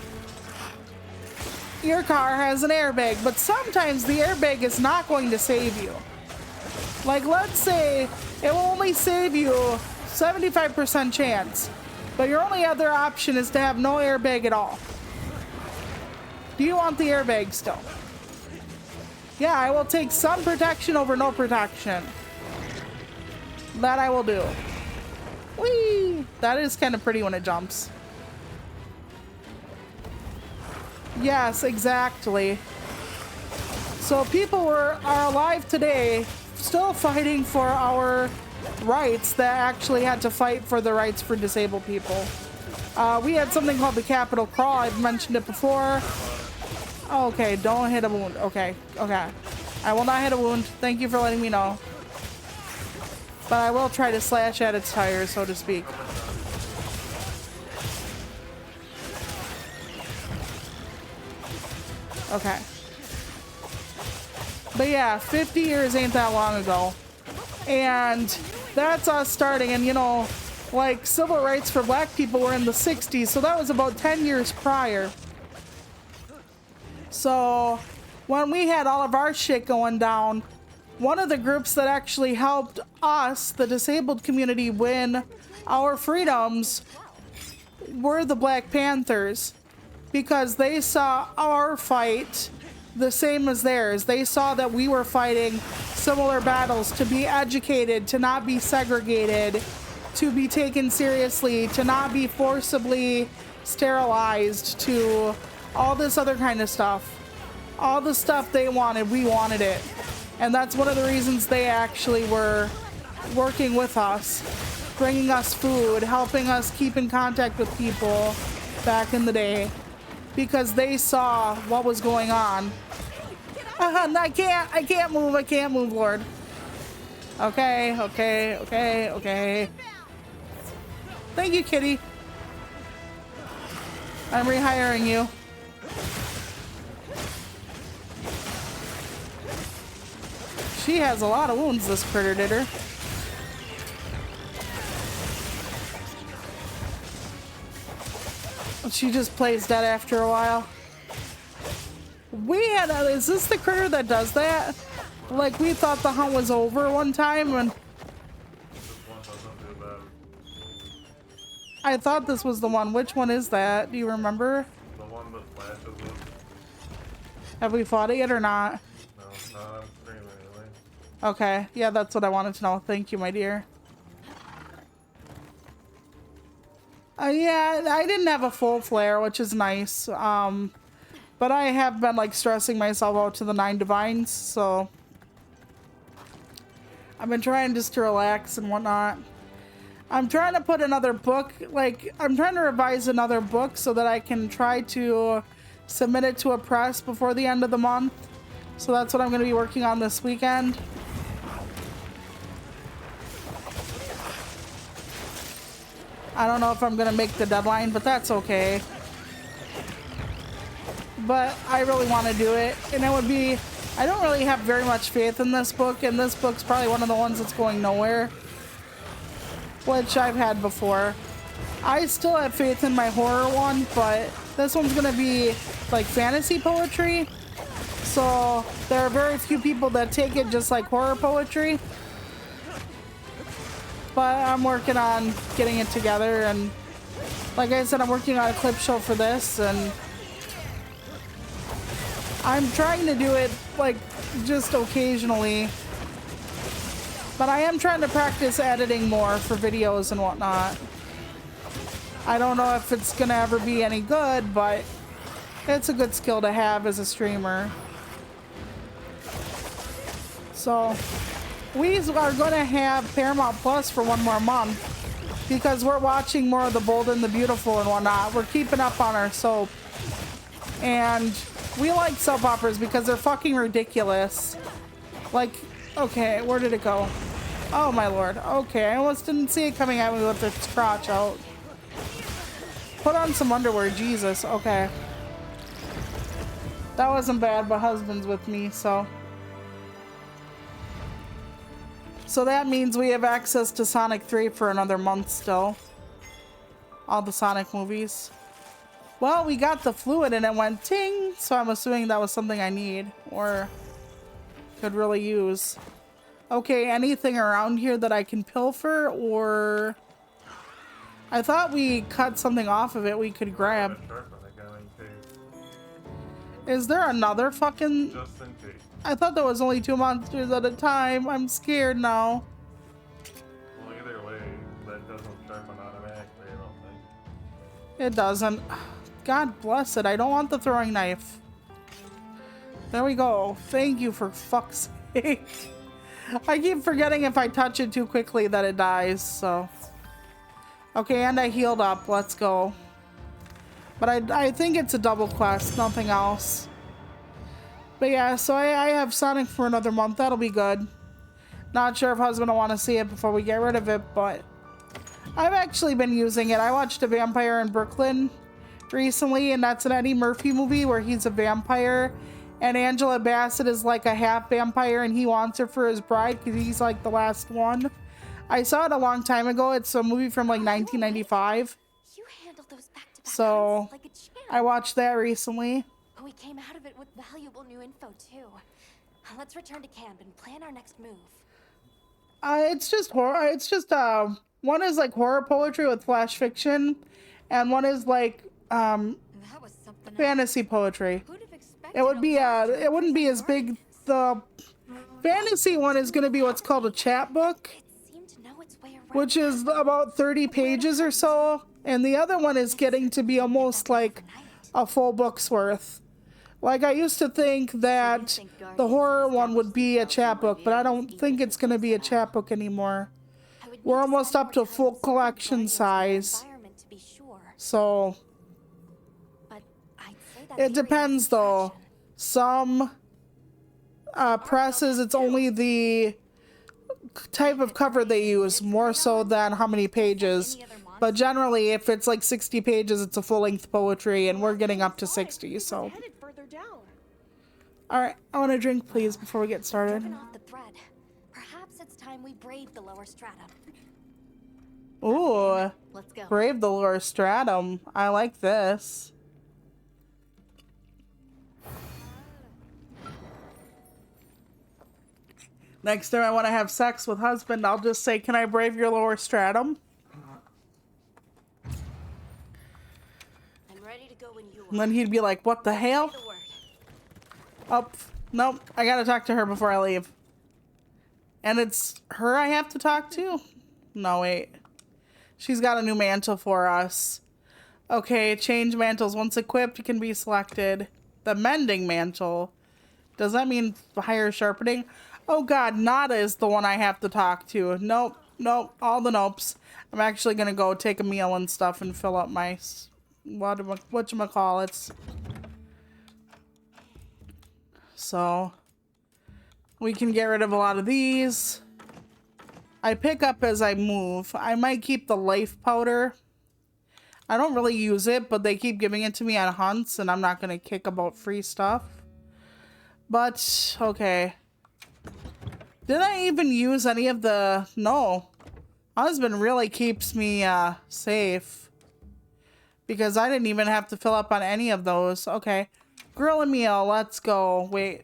[SPEAKER 1] Your car has an airbag, but sometimes the airbag is not going to save you. Like, let's say it will only save you 75% chance, but your only other option is to have no airbag at all. Do you want the airbag still? Yeah, I will take some protection over no protection. That I will do. Whee! That is kind of pretty when it jumps. Yes, exactly. So people are alive today, still fighting for our rights that actually had to fight for the rights for disabled people. We had something called the Capitol Crawl. I've mentioned it before. Okay, don't hit a wound. Okay, okay. I will not hit a wound. Thank you for letting me know. But I will try to slash at its tires, so to speak. Okay. But yeah, 50 years ain't that long ago. And that's us starting. And you know, like civil rights for black people were in the 60s. So that was about 10 years prior. So when we had all of our shit going down, one of the groups that actually helped us, the disabled community, win our freedoms were the Black Panthers, because they saw our fight the same as theirs. They saw that we were fighting similar battles to be educated, to not be segregated, to be taken seriously, to not be forcibly sterilized, to all this other kind of stuff. All the stuff they wanted, we wanted it. And that's one of the reasons they actually were working with us, bringing us food, helping us keep in contact with people back in the day, because they saw what was going on. I can't move, Lord. Okay. Thank you, kitty. I'm rehiring you. She has a lot of wounds, this critter did her. She just plays dead after a while. Is this the critter that does that? Like, we thought the hunt was over one time, and I thought this was the one. Which one is that? Do you remember?
[SPEAKER 2] The one that flashes with.
[SPEAKER 1] Have we fought it yet or not?
[SPEAKER 2] No, I'm screaming anyway.
[SPEAKER 1] Okay, yeah, that's what I wanted to know. Thank you, my dear. Yeah, I didn't have a full flare, which is nice. But I have been like stressing myself out to the 9 divines, so I've been trying just to relax and whatnot. I'm trying to put another book, like I'm trying to revise another book so that I can try to submit it to a press before the end of the month. So that's what I'm going to be working on this weekend. I don't know if I'm going to make the deadline, but that's okay. But I really want to do it, and it would be, I don't really have very much faith in this book, and this book's probably one of the ones that's going nowhere, which I've had before. I still have faith in my horror one, but this one's gonna be like fantasy poetry, so there are very few people that take it just like horror poetry. But I'm working on getting it together, and like I said, I'm working on a clip show for this, and I'm trying to do it like just occasionally, but I am trying to practice editing more for videos and whatnot. I don't know if it's gonna ever be any good, but it's a good skill to have as a streamer. So we are gonna have Paramount Plus for one more month, because we're watching more of The Bold and the Beautiful and whatnot. We're keeping up on our soap. And we like soap operas because they're fucking ridiculous. Like, okay, where did it go? Oh my lord. Okay, I almost didn't see it coming at me with its crotch out. Put on some underwear, Jesus. Okay. That wasn't bad, but husband's with me, so. So that means we have access to Sonic 3 for another month still. All the Sonic movies. Well, we got the fluid and it went ting, so I'm assuming that was something I need or could really use. Okay, anything around here that I can pilfer, or I thought we cut something off of it we could grab. Is there another fucking...
[SPEAKER 2] Just in case.
[SPEAKER 1] I thought there was only 2 monsters at a time. I'm scared now.
[SPEAKER 2] Well, either way, that doesn't sharpen automatically, I don't think.
[SPEAKER 1] It doesn't. God bless it. I don't want the throwing knife. There we go. Thank you, for fuck's sake. I keep forgetting if I touch it too quickly that it dies, so. Okay, and I healed up. Let's go. But I think it's a double quest, nothing else. But yeah, so I have Sonic for another month. That'll be good. Not sure if husband will want to see it before we get rid of it, but I've actually been using it. I watched A Vampire in Brooklyn recently, and that's an Eddie Murphy movie where he's a vampire and Angela Bassett is like a half vampire and he wants her for his bride because he's like the last one. I saw it a long time ago. It's a movie from like 1995.
[SPEAKER 3] You handled those back-to-back
[SPEAKER 1] So
[SPEAKER 3] hunts like a champ.
[SPEAKER 1] I watched that recently.
[SPEAKER 3] We came out of it with valuable new info too. Let's return to camp and plan our next move.
[SPEAKER 1] It's just horror. It's just one is like horror poetry with flash fiction, and one is like
[SPEAKER 3] That was something
[SPEAKER 1] fantasy poetry.
[SPEAKER 3] Who'd have expected
[SPEAKER 1] It would be
[SPEAKER 3] a
[SPEAKER 1] it wouldn't be as big. The fantasy one is going to be what's called a chapbook,
[SPEAKER 3] It seemed to know its way around.
[SPEAKER 1] which is about 30 pages or so, and the other one is getting to be almost like a full book's worth. Like, I used to think that the horror one would be a chapbook, but I don't think it's going to be a chapbook anymore. We're almost up to full collection size. So, it depends though. Some presses, it's only the type of cover they use, more so than how many pages. But generally, if it's like 60 pages, it's a full-length poetry, and we're getting up to 60, so. Alright, I want a drink, please, before we get started.
[SPEAKER 3] Driven off the thread. Perhaps it's time we brave the lower stratum.
[SPEAKER 1] Ooh,
[SPEAKER 4] Let's go.
[SPEAKER 1] brave the lower stratum. I like this. Next time I want to have sex with husband, I'll just say, can I brave your lower stratum?
[SPEAKER 6] I'm ready to go when you are.
[SPEAKER 1] And then he'd be like, what the hell?
[SPEAKER 6] The word.
[SPEAKER 1] Oh, nope. I gotta talk to her before I leave. And it's her I have to talk to? No, wait. She's got a new mantle for us. Okay, change mantles. Once equipped, it can be selected. The mending mantle. Does that mean higher sharpening? Oh god, Nada is the one I have to talk to. Nope, nope, all the nopes. I'm actually gonna go take a meal and stuff and fill up my... whatchamacallits. So, we can get rid of a lot of these. I pick up as I move. I might keep the life powder. I don't really use it, but they keep giving it to me on hunts, and I'm not going to kick about free stuff. But, okay. Did I even use any of the... No. Husband really keeps me safe. Because I didn't even have to fill up on any of those. Okay. Grill a meal. Let's go. Wait.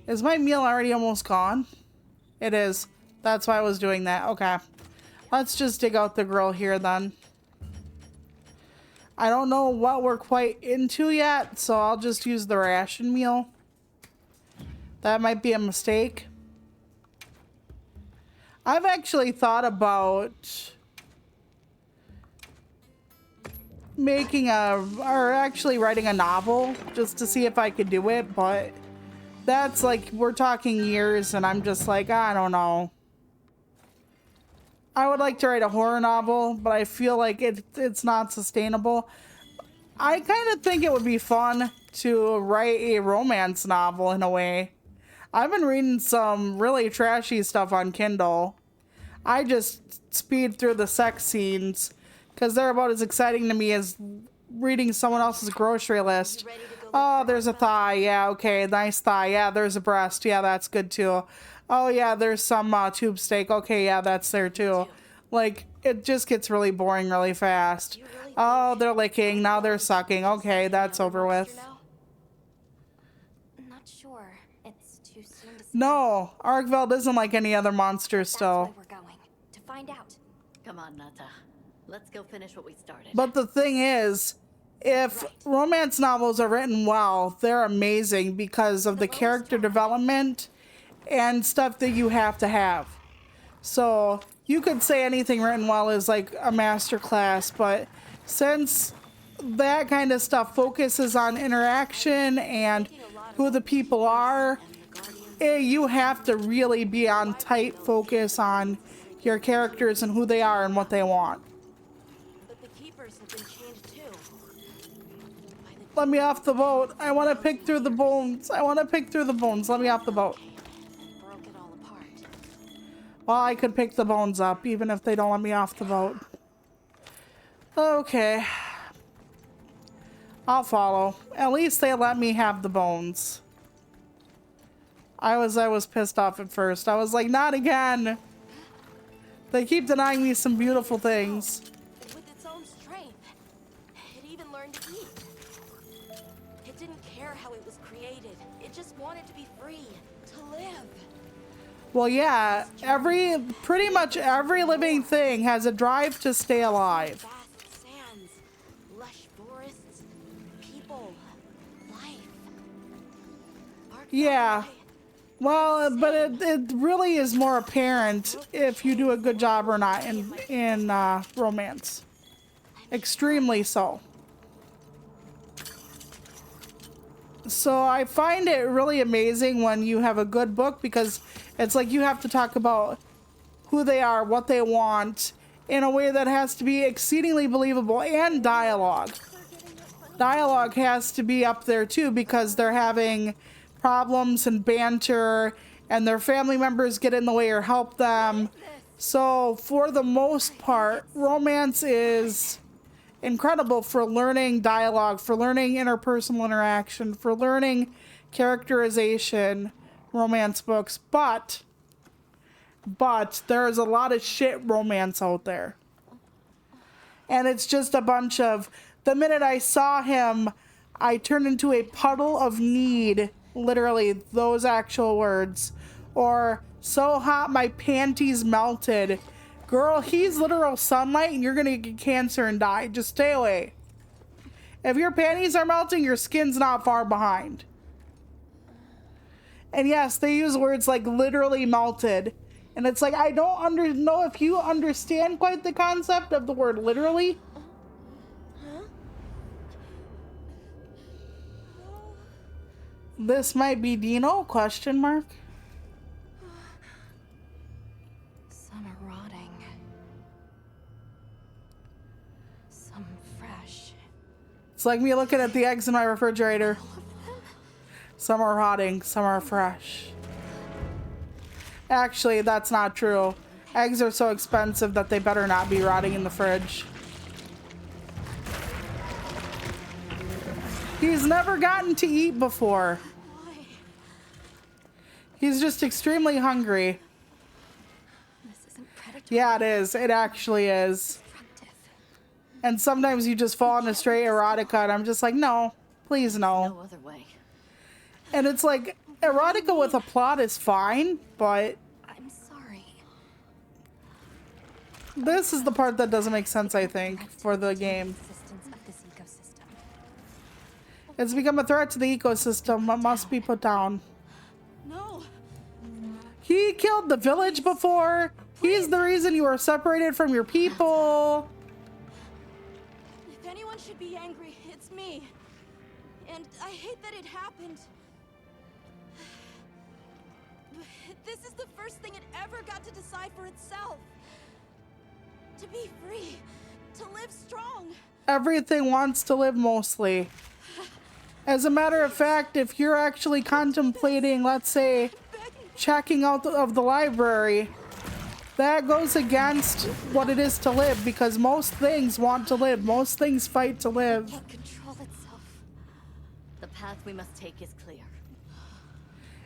[SPEAKER 1] Is my meal already almost gone? It is. That's why I was doing that. Okay. Let's just dig out the grill here then. I don't know what we're quite into yet, so I'll just use the ration meal. That might be a mistake. I've actually thought about making or actually writing a novel just to see if I could do it, but that's like, we're talking years and I'm just like, I don't know. I would like to write a horror novel, but I feel like it's not sustainable. I kind of think it would be fun to write a romance novel in a way. I've been reading some really trashy stuff on Kindle. I just speed through the sex scenes because they're about as exciting to me as reading someone else's grocery list. Oh, there's a thigh. Yeah, okay, nice thigh. Yeah, there's a breast. Yeah, that's good too. Oh, yeah, there's some tube steak. Okay, yeah, that's there too. Like, it just gets really boring really fast. Oh, they're licking. Now they're sucking. Okay, that's over with.
[SPEAKER 3] Not sure. It's too soon to say.
[SPEAKER 1] No, Arkveld isn't like any other monster
[SPEAKER 3] That's
[SPEAKER 1] still.
[SPEAKER 3] why we're going. To find out.
[SPEAKER 4] Come on, Nata. Let's go finish what we started.
[SPEAKER 1] But the thing is, if romance novels are written well, they're amazing because of the character development and stuff that you have to have. So you could say anything written well is like a masterclass, but since that kind of stuff focuses on interaction and who the people are, you have to really be on tight focus on your characters and who they are and what they want.
[SPEAKER 6] But the keepers have been changed too.
[SPEAKER 1] Let me off the boat. I want to pick through the bones. I want to pick through the bones. Let me off the boat.
[SPEAKER 6] Broke it all apart.
[SPEAKER 1] Well, I could pick the bones up even if they don't let me off the boat. Okay. I'll follow. At least they let me have the bones. I was pissed off at first. I was like, not again. They keep denying me some beautiful things.
[SPEAKER 6] With its own strength, it even learned to eat. It didn't care how it was created. It just wanted to be free, to live.
[SPEAKER 1] Well, yeah, pretty much every living thing has a drive to stay alive.
[SPEAKER 6] Vast sands, lush forests, people, life.
[SPEAKER 1] Yeah. Well, but it really is more apparent if you do a good job or not in romance. Extremely so. So I find it really amazing when you have a good book because it's like you have to talk about who they are, what they want, in a way that has to be exceedingly believable, and dialogue. Dialogue has to be up there too because they're having problems and banter and their family members get in the way or help them. So for the most part, romance is incredible for learning dialogue, for learning interpersonal interaction, for learning characterization, romance books, but there is a lot of shit romance out there. And it's just a bunch of, the minute I saw him, I turned into a puddle of need. Literally, those actual words. Or, so hot my panties melted. Girl, he's literal sunlight and you're gonna get cancer and die. Just stay away. If your panties are melting, your skin's not far behind. And yes, they use words like literally melted. And it's like, I don't know if you understand quite the concept of the word literally. This might be Dino? Question mark.
[SPEAKER 3] Some are rotting. Some fresh.
[SPEAKER 1] It's like me looking at the eggs in my refrigerator. Some are rotting, some are fresh. Actually, that's not true. Eggs are so expensive that they better not be rotting in the fridge. He's never gotten to eat before. He's just extremely hungry.
[SPEAKER 3] This isn't predatory.
[SPEAKER 1] Yeah, it is. It actually is.
[SPEAKER 3] Destructive.
[SPEAKER 1] And sometimes you just fall into straight erotica and I'm just like, no, please no.
[SPEAKER 4] No other way.
[SPEAKER 1] And it's like, erotica with a plot is fine, but
[SPEAKER 3] I'm sorry.
[SPEAKER 1] this is the part that doesn't make sense, I think, for the game.
[SPEAKER 3] Existence of this ecosystem.
[SPEAKER 1] It's become a threat to the ecosystem, but must be put down.
[SPEAKER 6] No.
[SPEAKER 1] He killed the village before. He's the reason you were separated from your people.
[SPEAKER 6] If anyone should be angry, it's me. And I hate that it happened. But this is the first thing it ever got to decide for itself. To be free, to live strong.
[SPEAKER 1] Everything wants to live mostly. As a matter of fact, if you're actually contemplating, let's say, checking out of the library, that goes against what it is to live, because most things want to live. Most things fight to live.
[SPEAKER 3] Can't control itself.
[SPEAKER 4] The path we must take is clear.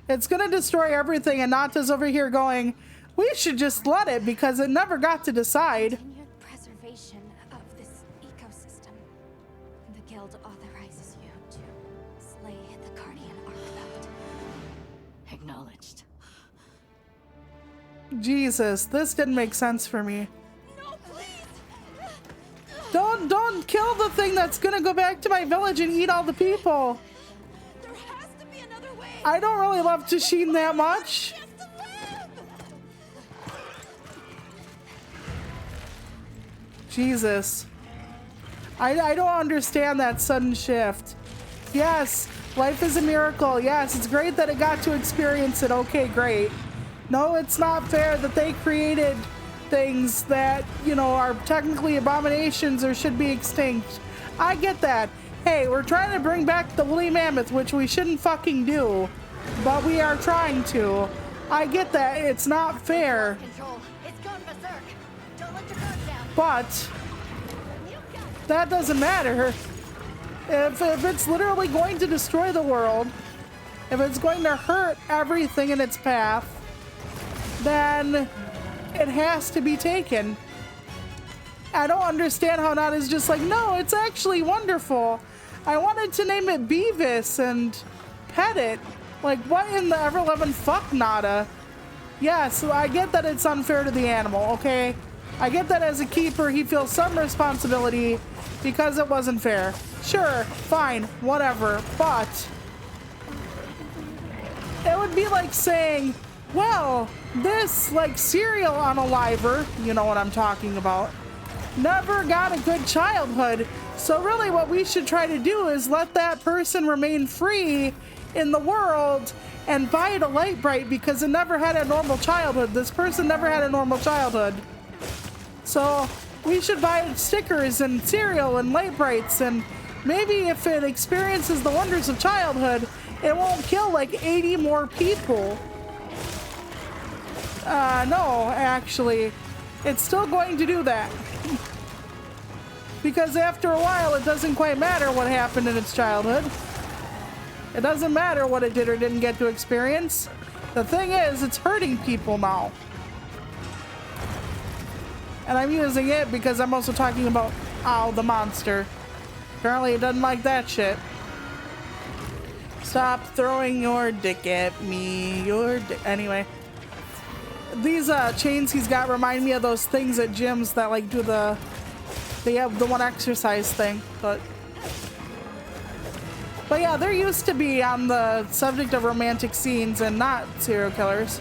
[SPEAKER 1] It's gonna destroy everything, and Nata's over here going, we should just let it because it never got to decide.
[SPEAKER 3] Continued preservation of this ecosystem. The guild authorizes you to slay the guardian artifact.
[SPEAKER 4] Acknowledged.
[SPEAKER 1] Jesus, this didn't make sense for me.
[SPEAKER 6] No, please.
[SPEAKER 1] Don't kill the thing that's gonna go back to my village and eat all the people.
[SPEAKER 6] There has to be another way.
[SPEAKER 1] I don't really love Tasheen that much.
[SPEAKER 6] Just to live.
[SPEAKER 1] Jesus. I don't understand that sudden shift. Yes, life is a miracle. Yes, it's great that it got to experience it. Okay, great. No, it's not fair that they created things that, you know, are technically abominations or should be extinct. I get that. Hey, we're trying to bring back the woolly mammoth, which we shouldn't fucking do, but we are trying to. I get that. It's not fair.
[SPEAKER 4] Control. It's gone berserk. Don't let your guard down.
[SPEAKER 1] But that doesn't matter. If it's literally going to destroy the world, if it's going to hurt everything in its path, then it has to be taken. I don't understand how Nada's just like, no, it's actually wonderful. I wanted to name it Beavis and pet it. Like, what in the ever-loving fuck, Nada? Yes, I get that it's unfair to the animal, okay? I get that as a keeper, he feels some responsibility because it wasn't fair. Sure, fine, whatever, but it would be like saying, well, this, like, cereal unaliver, you know what I'm talking about, never got a good childhood. So really what we should try to do is let that person remain free in the world and buy it a light bright because it never had a normal childhood. This person never had a normal childhood. So we should buy it stickers and cereal and light brights, and maybe if it experiences the wonders of childhood, it won't kill like 80 more people. No, actually, it's still going to do that. Because after a while, it doesn't quite matter what happened in its childhood. It doesn't matter what it did or didn't get to experience. The thing is, it's hurting people now. And I'm using it because I'm also talking about Ow, the monster. Apparently it doesn't like that shit. Stop throwing your dick at me. Anyway. These chains he's got remind me of those things at gyms that like do they have the one exercise thing, but yeah, there used to be, on the subject of romantic scenes and not serial killers,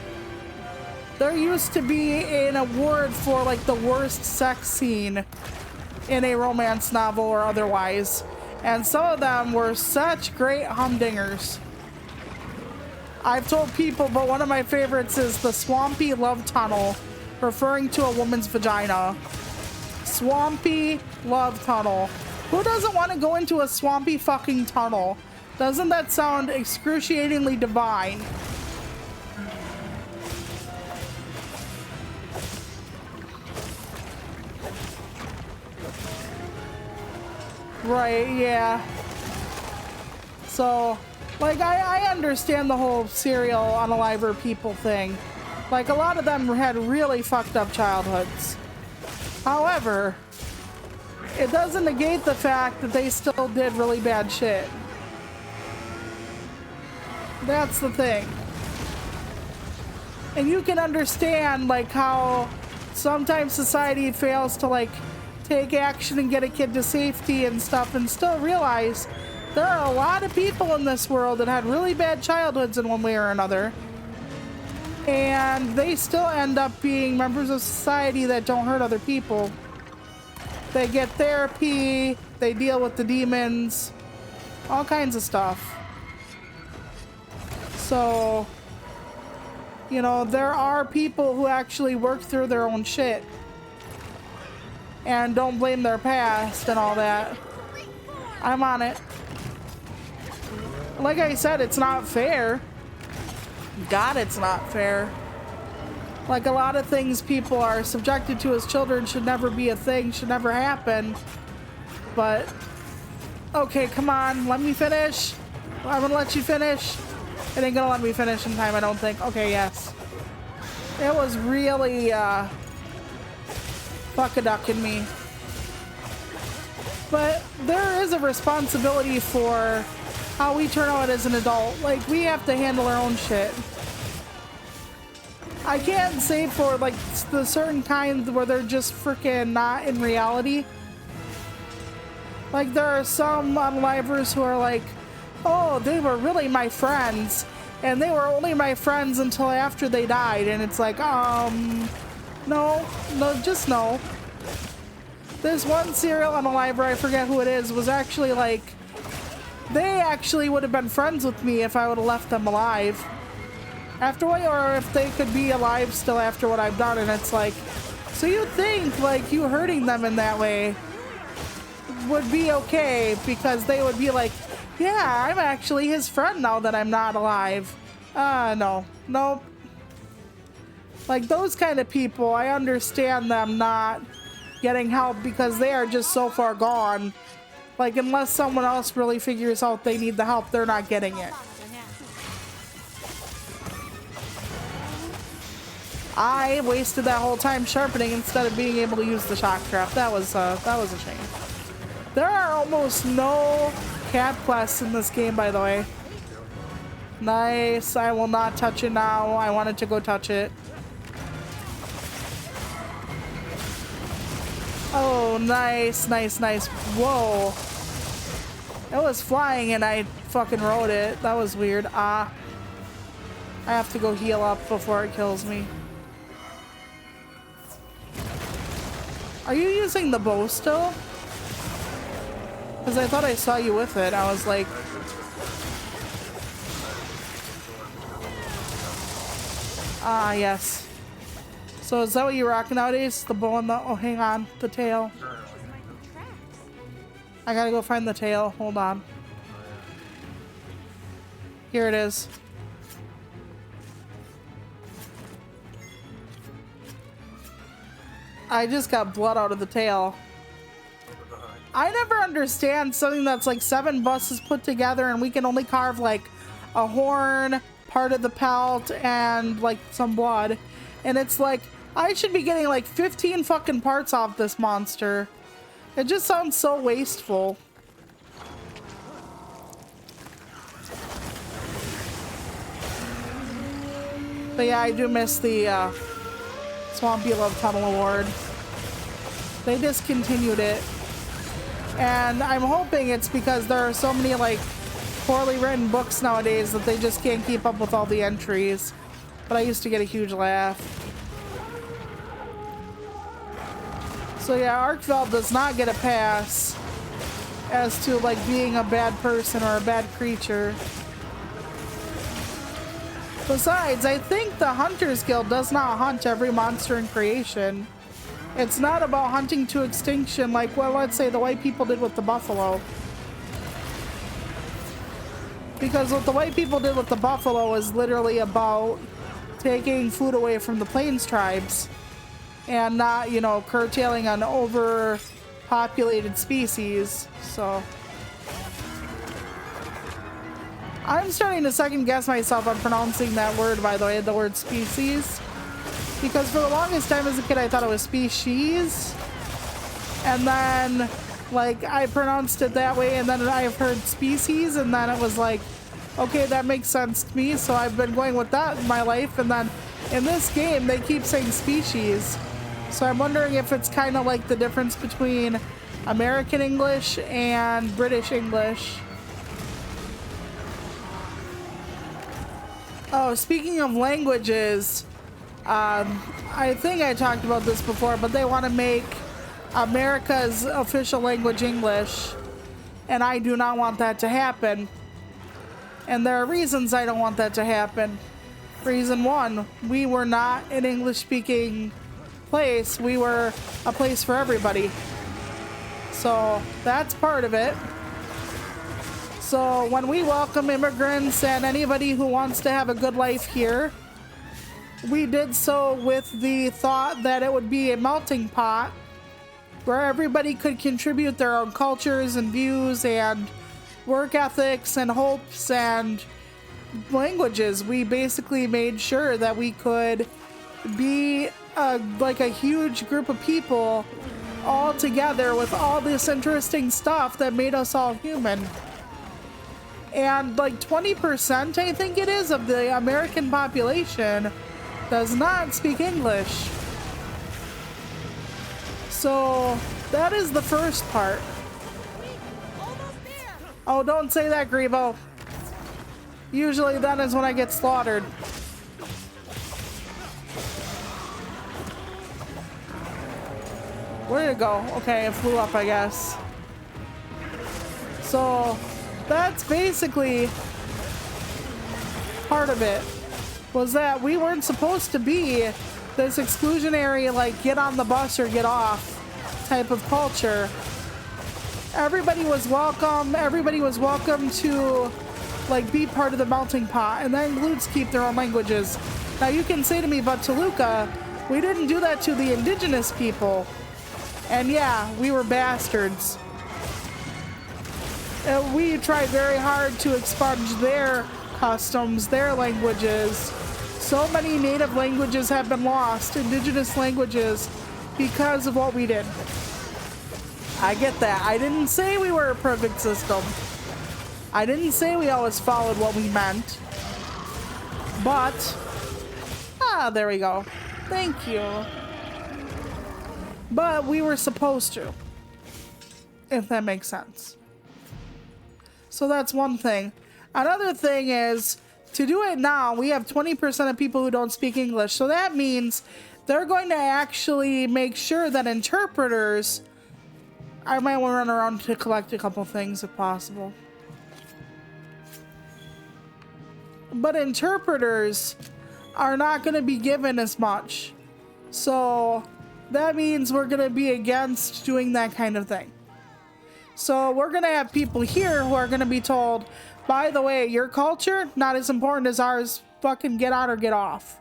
[SPEAKER 1] there used to be an award for like the worst sex scene in a romance novel or otherwise, and some of them were such great humdingers. I've told people, but one of my favorites is the swampy love tunnel, referring to a woman's vagina. Swampy love tunnel. Who doesn't want to go into a swampy fucking tunnel? Doesn't that sound excruciatingly divine? Right, yeah. So, like, I understand the whole serial unaliver people thing. Like, a lot of them had really fucked up childhoods. However, it doesn't negate the fact that they still did really bad shit. That's the thing. And you can understand, like, how sometimes society fails to, like, take action and get a kid to safety and stuff, and still realize there are a lot of people in this world that had really bad childhoods in one way or another. And they still end up being members of society that don't hurt other people. They get therapy, they deal with the demons, all kinds of stuff. So, you know, there are people who actually work through their own shit. and don't blame their past and all that. I'm on it. Like I said, it's not fair. God, it's not fair. Like, a lot of things people are subjected to as children should never be a thing, should never happen. But, okay, come on, let me finish. I'm gonna let you finish. It ain't gonna let me finish in time, I don't think. Okay, yes. It was really, fuck-a-ducking me. But there is a responsibility for how we turn out as an adult. Like, we have to handle our own shit. I can't say for, like, the certain kinds where they're just freaking not in reality. Like, there are some unlivers who are like, oh, they were really my friends, and they were only my friends until after they died. And it's like, no, just no. This one serial unaliver, I forget who it is, was actually like, they actually would have been friends with me if I would have left them alive. After what, or if they could be alive still after what I've done. And it's like, so you think like you hurting them in that way would be okay, because they would be like, yeah, I'm actually his friend now that I'm not alive. No, nope. Like, those kind of people, I understand them not getting help because they are just so far gone. Like, unless someone else really figures out they need the help, they're not getting it. I wasted that whole time sharpening instead of being able to use the shock trap. That was a shame. There are almost no cat quests in this game, by the way. Nice. I will not touch it now. I wanted to go touch it. Oh, nice, nice, nice. Whoa. It was flying and I fucking rode it. That was weird. I have to go heal up before it kills me. Are you using the bow still? Because I thought I saw you with it. I was like... Ah, yes. So is that what you rock nowadays? The bow and the... Oh, hang on. The tail. I gotta go find the tail. Hold on. Here it is. I just got blood out of the tail. I never understand something that's like 7 buses put together and we can only carve like a horn, part of the pelt, and like some blood. And it's like, I should be getting like 15 fucking parts off this monster. It just sounds so wasteful. But yeah, I do miss the Swampy Love Tunnel Award. They discontinued it. And I'm hoping it's because there are so many like poorly written books nowadays that they just can't keep up with all the entries. But I used to get a huge laugh. So yeah, Arkveld does not get a pass as to like being a bad person or a bad creature. Besides, I think the Hunters Guild does not hunt every monster in creation. It's not about hunting to extinction like, well, let's say the white people did with the buffalo. Because what the white people did with the buffalo is literally about taking food away from the plains tribes and not, you know, curtailing an overpopulated species. So I'm starting to second guess myself on pronouncing that word, by the way, the word species. Because for the longest time as a kid, I thought it was species. And then, like, I pronounced it that way, and then I've heard species, and then it was like, okay, that makes sense to me, so I've been going with that in my life. And then in this game, they keep saying species. So I'm wondering if it's kind of like the difference between American English and British English. Oh, speaking of languages, I think I talked about this before, but they want to make America's official language English, and I do not want that to happen. And there are reasons I don't want that to happen. Reason one, we were not an English-speaking place, we were a place for everybody. So that's part of it. So when we welcome immigrants and anybody who wants to have a good life here, we did so with the thought that it would be a melting pot where everybody could contribute their own cultures and views and work ethics and hopes and languages. We basically made sure that we could be like a huge group of people all together with all this interesting stuff that made us all human. And like 20%, I think it is, of the American population does not speak English. So that is the first part. Oh, don't say that, Grievo. Usually that is when I get slaughtered. Where did it go? Okay, it flew up, I guess. So that's basically part of it, was that we weren't supposed to be this exclusionary, like, get on the bus or get off type of culture. Everybody was welcome. Everybody was welcome to, like, be part of the melting pot, and that includes keep their own languages. Now you can say to me, but Toluca, we didn't do that to the indigenous people. And yeah, we were bastards. We tried very hard to expunge their customs, their languages. So many native languages have been lost, indigenous languages, because of what we did. I get that. I didn't say we were a perfect system. I didn't say we always followed what we meant. But, there we go. Thank you. But we were supposed to, if that makes sense. So that's one thing. Another thing is, to do it now, we have 20% of people who don't speak English. So that means they're going to actually make sure that interpreters... I might want to run around to collect a couple things if possible. But interpreters are not going to be given as much. So that means we're going to be against doing that kind of thing. So we're going to have people here who are going to be told, by the way, your culture, not as important as ours, fucking get on or get off.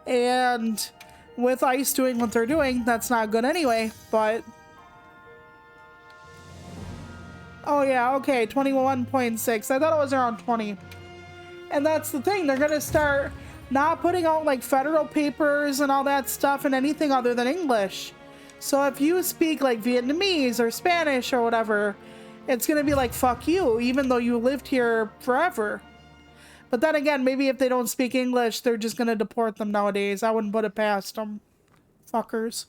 [SPEAKER 1] And with ICE doing what they're doing, that's not good anyway, but... Oh yeah, okay, 21.6. I thought it was around 20. And that's the thing, they're gonna start not putting out like federal papers and all that stuff in anything other than English. So if you speak like Vietnamese or Spanish or whatever, it's gonna be like, fuck you, even though you lived here forever. But then again, maybe if they don't speak English, they're just gonna deport them nowadays. I wouldn't put it past them. Fuckers.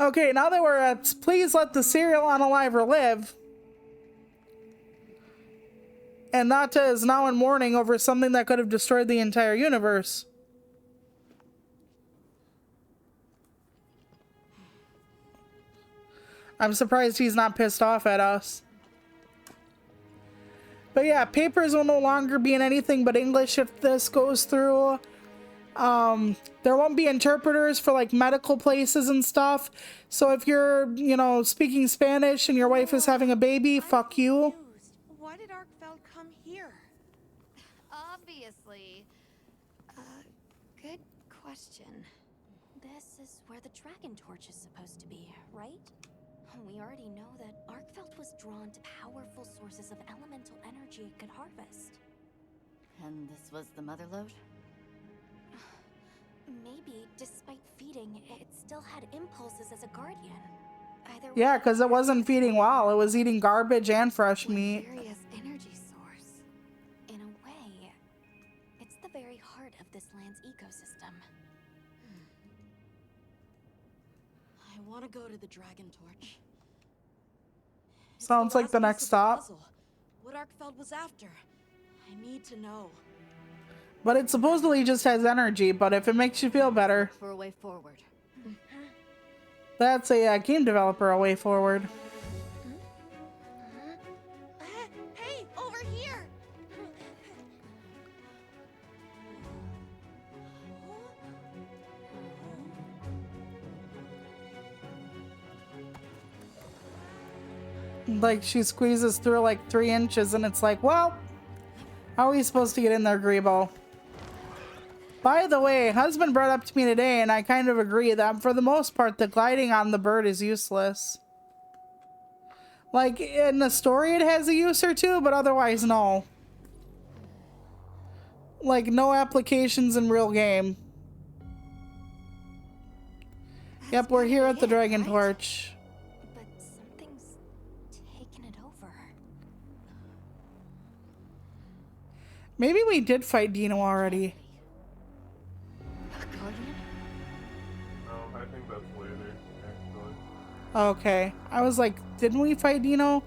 [SPEAKER 1] Okay, now that we're at please let the serial unaliver live. And Nata is now in mourning over something that could have destroyed the entire universe. I'm surprised he's not pissed off at us. But yeah, papers will no longer be in anything but English if this goes through. There won't be interpreters for like medical places and stuff. So if you're, you know, speaking Spanish and your wife is having a baby, fuck you.
[SPEAKER 6] Why did Arkfeld come here?
[SPEAKER 3] Obviously. Good question. This is where the dragon torch is supposed to be, right? We already know that Arkfeld was drawn to powerful sources of elemental energy it could harvest.
[SPEAKER 4] And this was the mother lode?
[SPEAKER 3] Maybe, despite feeding, it still had impulses as a guardian. Either
[SPEAKER 1] Yeah,
[SPEAKER 3] way,
[SPEAKER 1] because it wasn't feeding well. It was eating garbage and fresh meat.
[SPEAKER 3] Various energy source. In a way, it's the very heart of this land's ecosystem.
[SPEAKER 6] I want to go to the dragon torch. It's
[SPEAKER 1] Sounds like
[SPEAKER 6] last
[SPEAKER 1] the
[SPEAKER 6] piece
[SPEAKER 1] next
[SPEAKER 6] of
[SPEAKER 1] stop.
[SPEAKER 6] puzzle. What Arkfeld was after. I need to know.
[SPEAKER 1] But it supposedly just has energy, but if it makes you feel better,
[SPEAKER 4] For a way forward.
[SPEAKER 1] that's a game developer a way forward.
[SPEAKER 6] Hey, over here!
[SPEAKER 1] Like she squeezes through like 3 inches and it's like, well, how are we supposed to get in there, Grebo? By the way, husband brought up to me today and I kind of agree that for the most part the gliding on the bird is useless. Like in the story it has a use or two, but otherwise no. Like no applications in real game. Yep, we're here at the Dragon Torch.
[SPEAKER 3] But something's taken it over.
[SPEAKER 1] Maybe we did fight Dino already.
[SPEAKER 3] A guardian?
[SPEAKER 2] No, I think that's later, actually.
[SPEAKER 1] Okay. I was like, didn't we fight Dino?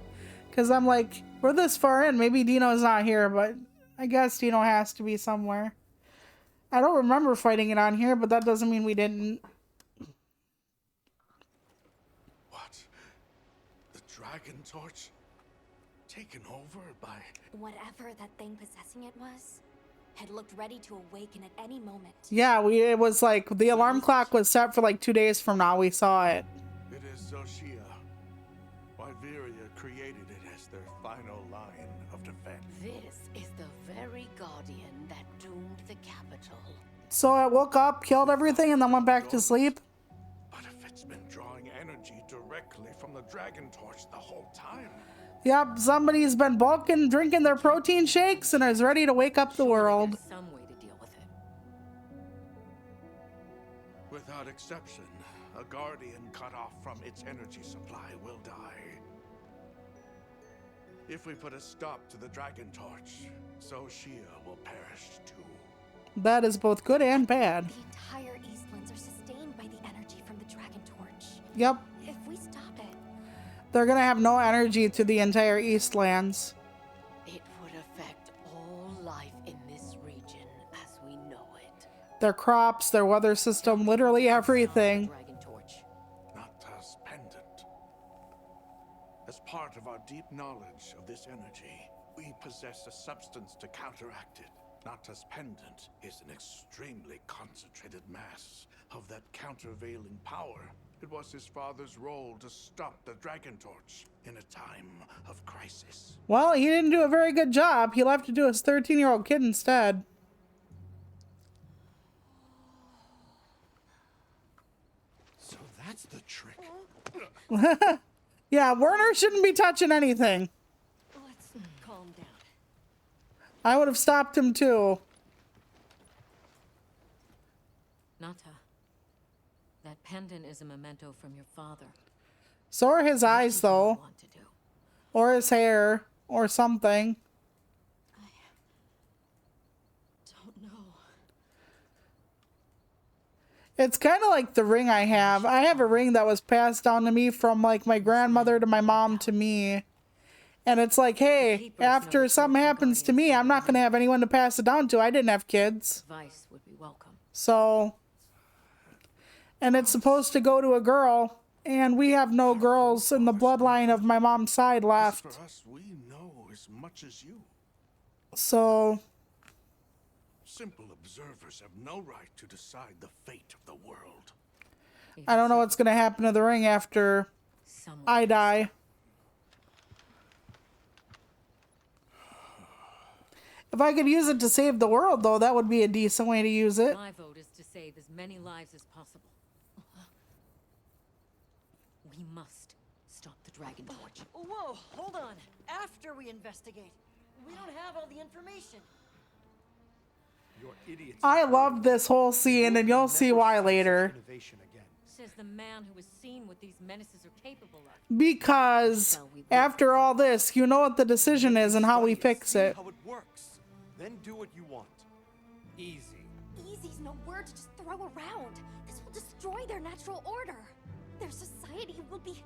[SPEAKER 1] Because I'm like, we're this far in. Maybe Dino's not here, but I guess Dino has to be somewhere. I don't remember fighting it on here, but that doesn't mean we didn't.
[SPEAKER 8] What? The Dragon Torch? Taken over by...
[SPEAKER 3] Whatever that thing possessing it was, had looked ready to awaken at any moment.
[SPEAKER 1] Yeah, it was like, the alarm clock was set for like 2 days from now. We saw it.
[SPEAKER 8] It is Xochitl. Wyveria created it as their final line of defense.
[SPEAKER 7] This is the very guardian that doomed the capital.
[SPEAKER 1] So I woke up, killed everything, and then went back to sleep.
[SPEAKER 8] But if it's been drawing energy directly from the Dragon Torch the whole time...
[SPEAKER 1] Yep, somebody's been bulking, drinking their protein shakes, and is ready to wake up the world.
[SPEAKER 5] There's some way to deal with it.
[SPEAKER 8] Without exception, a guardian cut off from its energy supply will die. If we put a stop to the Dragon Torch, Xochitl will perish too.
[SPEAKER 1] That is both good and bad.
[SPEAKER 3] The entire Eastlands are sustained by the energy from the Dragon Torch.
[SPEAKER 1] Yep,
[SPEAKER 3] If we stop it,
[SPEAKER 1] they're gonna have no energy to the entire Eastlands.
[SPEAKER 7] It would affect all life in this region as we know it.
[SPEAKER 1] Their crops, their weather system, literally everything.
[SPEAKER 5] Dragon Torch.
[SPEAKER 8] Natas pendant. As part of our deep knowledge of this energy, we possess a substance to counteract it. Natas pendant is an extremely concentrated mass of that countervailing power. It was his father's role to stop the Dragon Torch in a time of crisis.
[SPEAKER 1] Well, he didn't do a very good job. He left it to his 13-year-old kid instead.
[SPEAKER 8] So that's the trick.
[SPEAKER 1] Yeah, Werner shouldn't be touching anything.
[SPEAKER 5] Let's calm down.
[SPEAKER 1] I would have stopped him too.
[SPEAKER 5] Nata, that pendant is a memento from your father.
[SPEAKER 1] So are his eyes,
[SPEAKER 5] What do you
[SPEAKER 1] though.
[SPEAKER 5] want to do?
[SPEAKER 1] Or his hair. Or something.
[SPEAKER 6] Don't know.
[SPEAKER 1] It's kind of like the ring I have. I have a ring that was passed down to me from like my grandmother to my mom to me. And it's like, hey, after something happens to me, I'm not going to have anyone to pass it down to. I didn't have kids.
[SPEAKER 5] Advice would be welcome.
[SPEAKER 1] So, and it's supposed to go to a girl. And we have no girls in the bloodline of my mom's side left.
[SPEAKER 8] For us, we know as much as you.
[SPEAKER 1] So,
[SPEAKER 8] Simple observers have no right to decide the fate of the world.
[SPEAKER 1] I don't know what's going to happen to the ring after
[SPEAKER 5] Someone
[SPEAKER 1] I die. If I could use it to save the world, though, that would be a decent way to use it.
[SPEAKER 5] My vote is to save as many lives as possible. We must stop the Dragon Torch.
[SPEAKER 9] Whoa, hold on. After we investigate. We don't have all the information.
[SPEAKER 10] You're idiots.
[SPEAKER 1] I love this whole scene, and you'll see why later.
[SPEAKER 10] Innovation again.
[SPEAKER 5] Says the man who has seen what these menaces are capable of.
[SPEAKER 1] Because after all this, you know what the decision is and how we fix it.
[SPEAKER 10] How it works. Then do what you want. Easy.
[SPEAKER 3] easy's no word to just throw around. This will destroy their natural order. Their society will be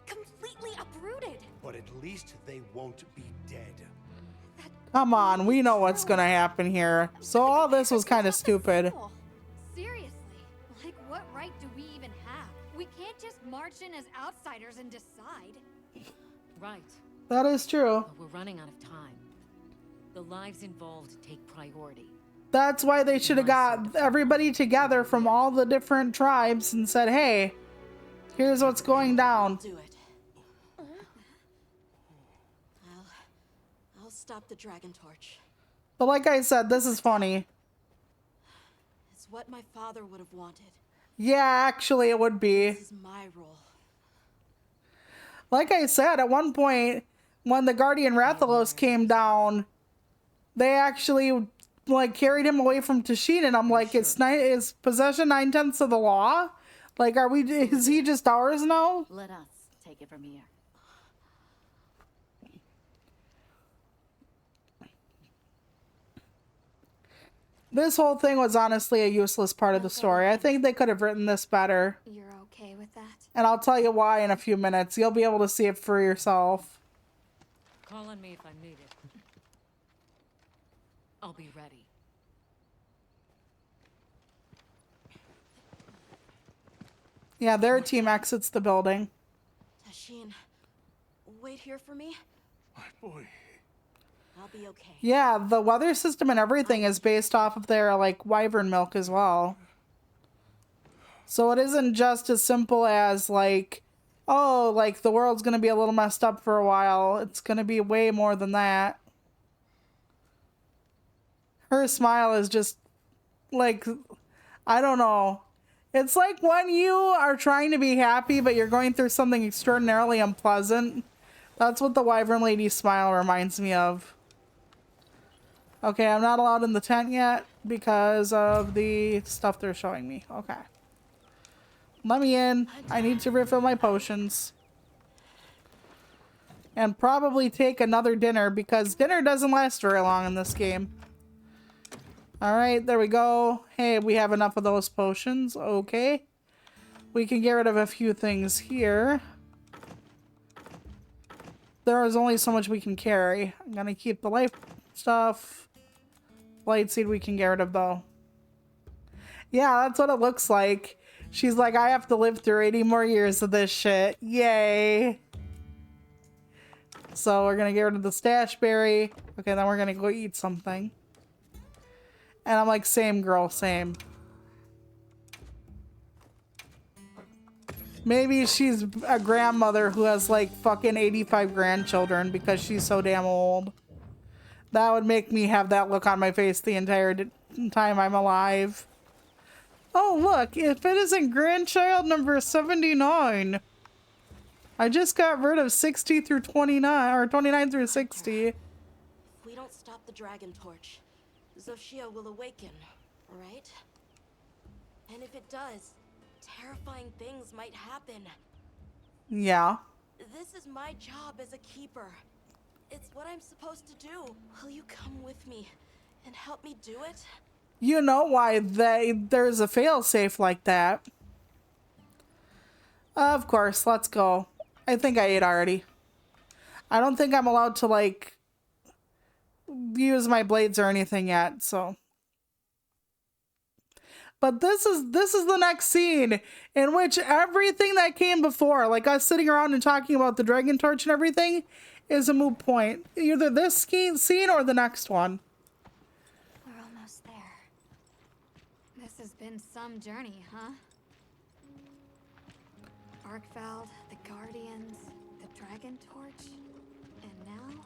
[SPEAKER 3] completely uprooted.
[SPEAKER 10] But at least they won't be dead.
[SPEAKER 1] Come on, we know what's gonna happen here. So all this was kind of stupid.
[SPEAKER 3] Seriously, like what right do we even have? We can't just march in as outsiders and decide.
[SPEAKER 5] Right,
[SPEAKER 1] That is true.
[SPEAKER 5] but we're running out of time. The lives involved take priority.
[SPEAKER 1] That's why they should have got everybody together from all the different tribes and said, hey, here's what's going down.
[SPEAKER 6] Do it. stop the Dragon Torch.
[SPEAKER 1] But like I said, this is funny.
[SPEAKER 6] It's what my father would have wanted.
[SPEAKER 1] Yeah, actually it would be.
[SPEAKER 6] This is my role.
[SPEAKER 1] Like I said, at one point, when the Guardian Rathalos came down, they actually like carried him away from Tashin, and I'm like, is possession 9/10 of the law? Like, is he just ours now?
[SPEAKER 4] Let us take it from here.
[SPEAKER 1] This whole thing was honestly a useless part of the story. I think they could have written this better.
[SPEAKER 3] You're okay with that?
[SPEAKER 1] And I'll tell you why in a few minutes. You'll be able to see it for yourself.
[SPEAKER 5] Call on me if I'm needed. I'll be ready.
[SPEAKER 1] Yeah, their team exits the building.
[SPEAKER 6] Tashin, wait here for me.
[SPEAKER 8] My boy.
[SPEAKER 6] I'll be okay.
[SPEAKER 1] Yeah, the weather system and everything is based off of their, like, wyvern milk as well. So it isn't just as simple as, like, oh, like, the world's gonna be a little messed up for a while. It's gonna be way more than that. Her smile is just, like, I don't know. It's like when you are trying to be happy, but you're going through something extraordinarily unpleasant. That's what the wyvern lady's smile reminds me of. Okay, I'm not allowed in the tent yet because of the stuff they're showing me. Okay. Let me in. I need to refill my potions. And probably take another dinner because dinner doesn't last very long in this game. Alright, there we go. Hey, we have enough of those potions. Okay. We can get rid of a few things here. There is only so much we can carry. I'm gonna keep the life stuff. Light seed we can get rid of though. Yeah, that's what it looks like. She's like, I have to live through 80 more years of this shit. Yay. So we're gonna get rid of the stash berry. Okay, then we're gonna go eat something. And I'm like, same girl, same. Maybe she's a grandmother who has like fucking 85 grandchildren because she's so damn old. That would make me have that look on my face the entire time I'm alive. Oh, look, if it isn't grandchild number 79. I just got rid of 60 through 29, or 29 through 60.
[SPEAKER 6] If we don't stop the Dragon Torch, Zoshia will awaken, right? And if it does, terrifying things might happen.
[SPEAKER 1] Yeah.
[SPEAKER 6] This is my job as a keeper. It's what I'm supposed to do. Will you come with me and help me do it?
[SPEAKER 1] You know why there's a failsafe like that. Of course, let's go. I think I ate already. I don't think I'm allowed to, like, use my blades or anything yet, so. But this is the next scene in which everything that came before, like us sitting around and talking about the Dragon Torch and everything, is a moot point. Either this scene or the next one.
[SPEAKER 3] We're almost there. This has been some journey, huh? Arkfeld, the Guardians, the Dragon Torch, and now?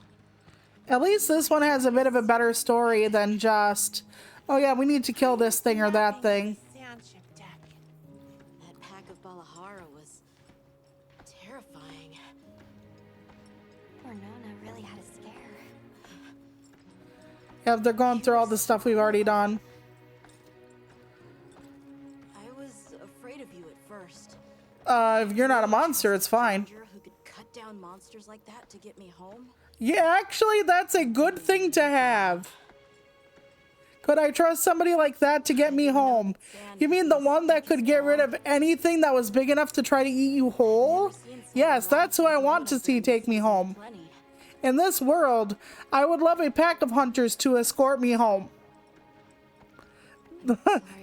[SPEAKER 1] At least this one has a bit of a better story than just, oh yeah, we need to kill this thing or that thing.
[SPEAKER 6] That pack of Balahara was terrifying.
[SPEAKER 3] Or Nona really had a scare.
[SPEAKER 1] Yeah, they're going through all the stuff we've already done.
[SPEAKER 6] I was afraid of you at first.
[SPEAKER 1] If you're not a monster, it's fine.
[SPEAKER 6] Who could cut down monsters like that to get me home?
[SPEAKER 1] Yeah, actually, that's a good thing to have. Could I trust somebody like that to get me home? You mean the one that could get rid of anything that was big enough to try to eat you whole? Yes, that's who I want to see take me home. In this world, I would love a pack of hunters to escort me home.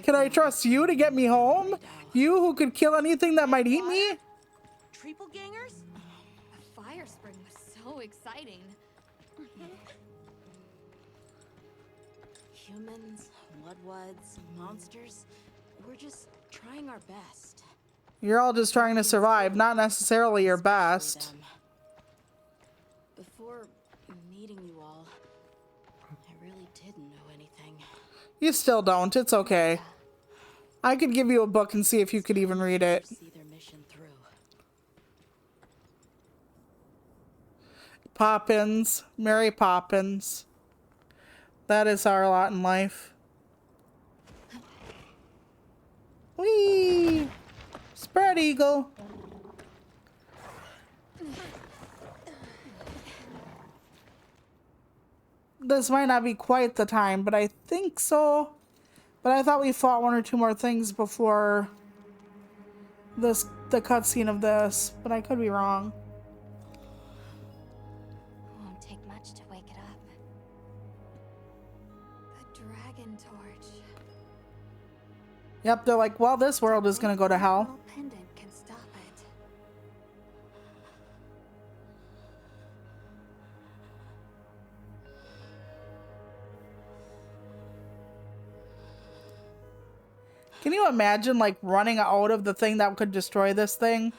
[SPEAKER 1] Can I trust you to get me home? You who could kill anything that might eat me?
[SPEAKER 6] Triple gangers?
[SPEAKER 3] The fire spring was so exciting.
[SPEAKER 6] Humans, mudwoods, monsters. We're just trying our best.
[SPEAKER 1] You're all just trying to survive, not necessarily your best.
[SPEAKER 6] Before meeting you all,
[SPEAKER 1] You still don't. It's okay. I could give you a book and see if you could even read it.
[SPEAKER 6] See their mission through.
[SPEAKER 1] Poppins. Mary Poppins. That is our lot in life. Whee! Spread eagle. This might not be quite the time, but I think so. But I thought we fought one or two more things before the cutscene of this, but I could be wrong.
[SPEAKER 3] Won't take much to wake it up. The dragon torch.
[SPEAKER 1] Yep, they're like, well, this world is gonna go to hell.
[SPEAKER 3] Little pendant can stop it.
[SPEAKER 1] Can you imagine, like, running out of the thing that could destroy this thing?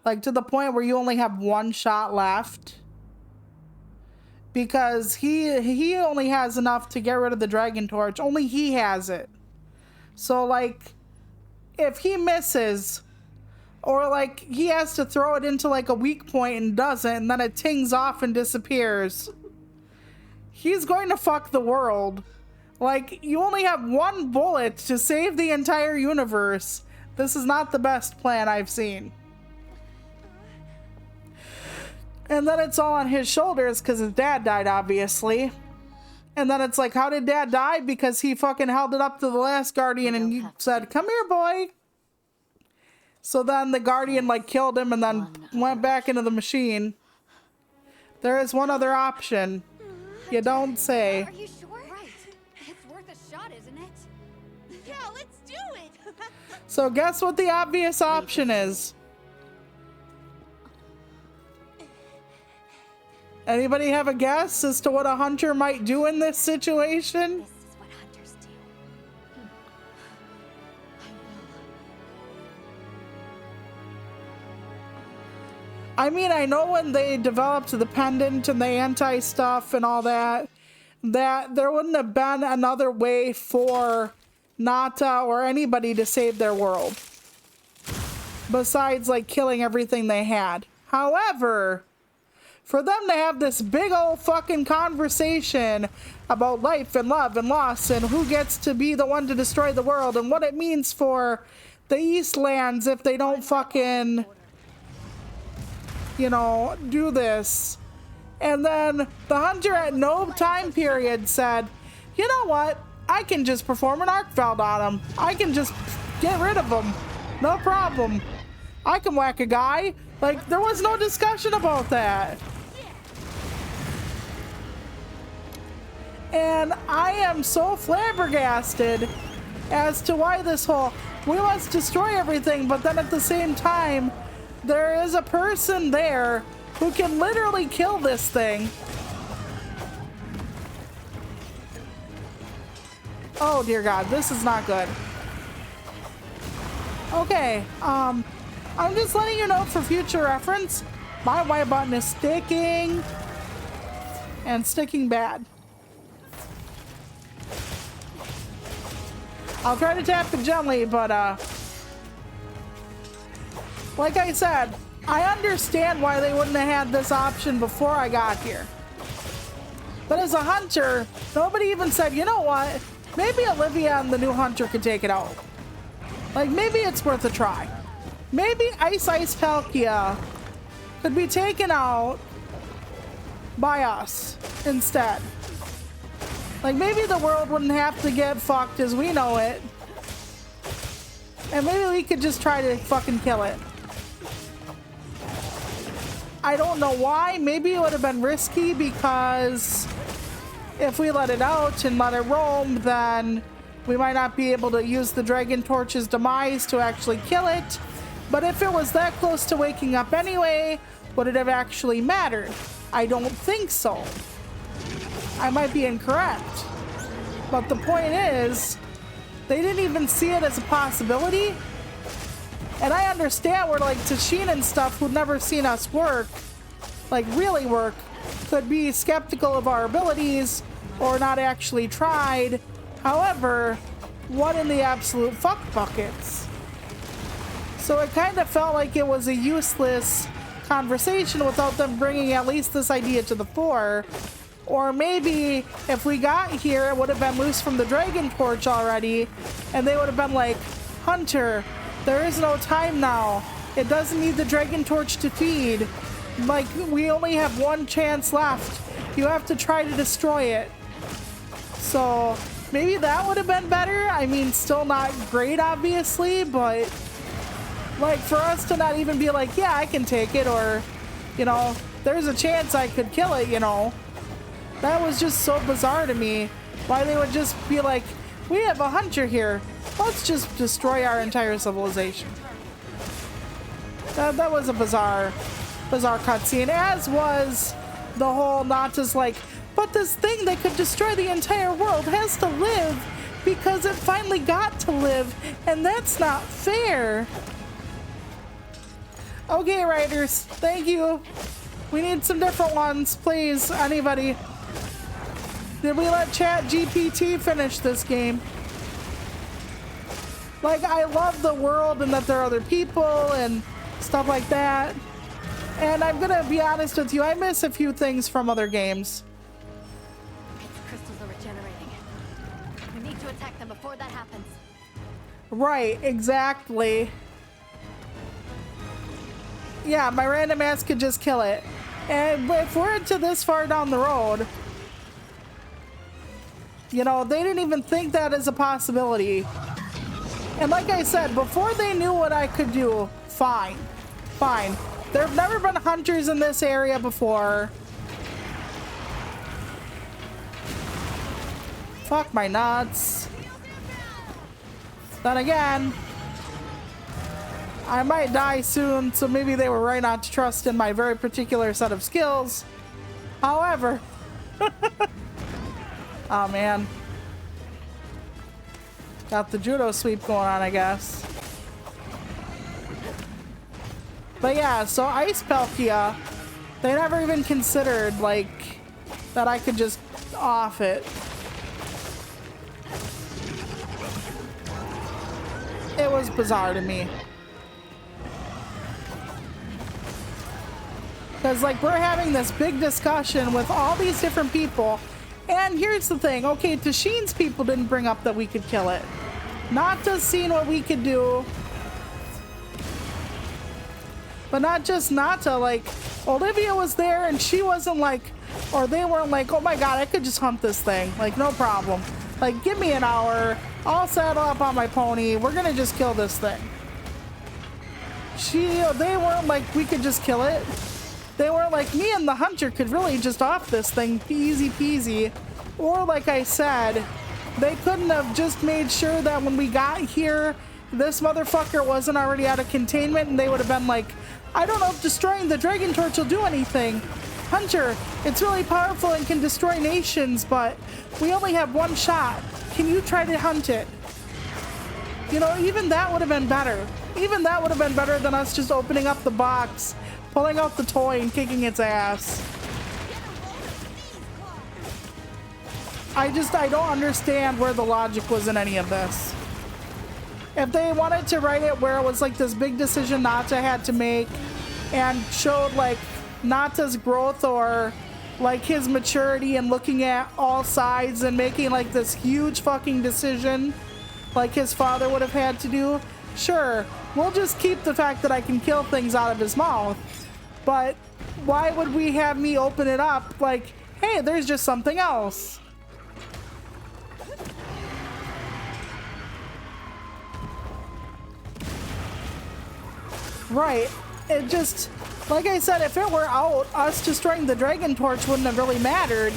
[SPEAKER 1] Like, to the point where you only have one shot left? Because he only has enough to get rid of the dragon torch. Only he has it. So, like, if he misses, or, like, he has to throw it into, like, a weak point and doesn't, and then it tings off and disappears, he's going to fuck the world. Like, you only have one bullet to save the entire universe. This is not the best plan I've seen. And then it's all on his shoulders because his dad died, obviously. And then it's like, how did dad die? Because he fucking held it up to the last guardian and he said, come here, boy. So then the guardian, like, killed him and then went back into the machine. There is one other option. You don't say.
[SPEAKER 3] Are you sure? Right. It's worth a shot, isn't it?
[SPEAKER 6] Yeah, let's do it.
[SPEAKER 1] So guess what the obvious option is? Anybody have a guess as to what a hunter might do in this situation?
[SPEAKER 3] This is what hunters do.
[SPEAKER 1] I mean, I know when they developed the pendant and the anti-stuff and all that, that there wouldn't have been another way for Nata or anybody to save their world. Besides, like, killing everything they had. However, for them to have this big old fucking conversation about life and love and loss and who gets to be the one to destroy the world and what it means for the Eastlands if they don't fucking, you know, do this. And then the hunter at no time period said, you know what? I can just perform an Arcveld on him. I can just get rid of him. No problem. I can whack a guy. Like, there was no discussion about that. And I am so flabbergasted as to why this whole, we must destroy everything, but then at the same time, there is a person there who can literally kill this thing. Oh dear God, this is not good. Okay, I'm just letting you know for future reference, my Y button is sticking and sticking bad. I'll try to tap it gently, but like I said, I understand why they wouldn't have had this option before I got here. But as a hunter, nobody even said, you know what? Maybe Olivia and the new hunter could take it out. Like, maybe it's worth a try. Maybe Ice Palkia could be taken out by us instead. Like, maybe the world wouldn't have to get fucked as we know it. And maybe we could just try to fucking kill it. I don't know why. Maybe it would have been risky because if we let it out and let it roam, then we might not be able to use the Dragon Torch's demise to actually kill it. But if it was that close to waking up anyway, would it have actually mattered? I don't think so. I might be incorrect. But the point is, they didn't even see it as a possibility. And I understand where, like, Tashin and stuff who'd never seen us work, like really work, could be skeptical of our abilities or not actually tried. However, one in the absolute fuck buckets. So it kind of felt like it was a useless conversation without them bringing at least this idea to the fore. Or maybe if we got here, it would have been loose from the Dragon Torch already, and they would have been like, Hunter, there is no time now. It doesn't need the Dragon Torch to feed. Like, we only have one chance left. You have to try to destroy it. So maybe that would have been better. I mean, still not great, obviously, but like for us to not even be like, yeah, I can take it, or, you know, there's a chance I could kill it, you know. That was just so bizarre to me. Why they would just be like, we have a hunter here. Let's just destroy our entire civilization. That was a bizarre cutscene, as was the whole not just like, but this thing that could destroy the entire world has to live because it finally got to live, and that's not fair. Okay, writers, thank you. We need some different ones, please. Anybody? Did we let ChatGPT finish this game? Like, I love the world and that there are other people and stuff like that. And I'm gonna be honest with you, I miss a few things from other games.
[SPEAKER 3] Its crystals are regenerating. We need to attack them before that happens.
[SPEAKER 1] Right, exactly. Yeah, my random ass could just kill it. And if we're into this far down the road, you know, they didn't even think that as a possibility. And like I said, before they knew what I could do, fine. Fine. There have never been hunters in this area before. Fuck my nuts. Then again, I might die soon, so maybe they were right not to trust in my very particular set of skills. However, oh man. Got the judo sweep going on, I guess. But yeah, so Ice Palkia, they never even considered, like, that I could just off it. It was bizarre to me. Because, like, we're having this big discussion with all these different people. And here's the thing. Okay, Tashin's people didn't bring up that we could kill it. Nata's seen what we could do. But not just Nata. Like, Olivia was there and she wasn't like, or they weren't like, oh my god, I could just hunt this thing. Like, no problem. Like, give me an hour. I'll saddle up on my pony. We're gonna just kill this thing. They weren't like, we could just kill it. They weren't like, me and the hunter could really just off this thing easy peasy. Or like I said, they couldn't have just made sure that when we got here, this motherfucker wasn't already out of containment, and they would have been like, I don't know if destroying the Dragon Torch will do anything. Hunter, it's really powerful and can destroy nations, but we only have one shot. Can you try to hunt it? You know, even that would have been better. Even that would have been better than us just opening up the box, pulling out the toy, and kicking its ass. I don't understand where the logic was in any of this. If they wanted to write it where it was like this big decision Nata had to make and showed like Nata's growth or like his maturity and looking at all sides and making like this huge fucking decision like his father would have had to do, sure, we'll just keep the fact that I can kill things out of his mouth. But why would we have me open it up like, hey, there's just something else? Right. It just, like I said, if it were out, us destroying the Dragon Torch wouldn't have really mattered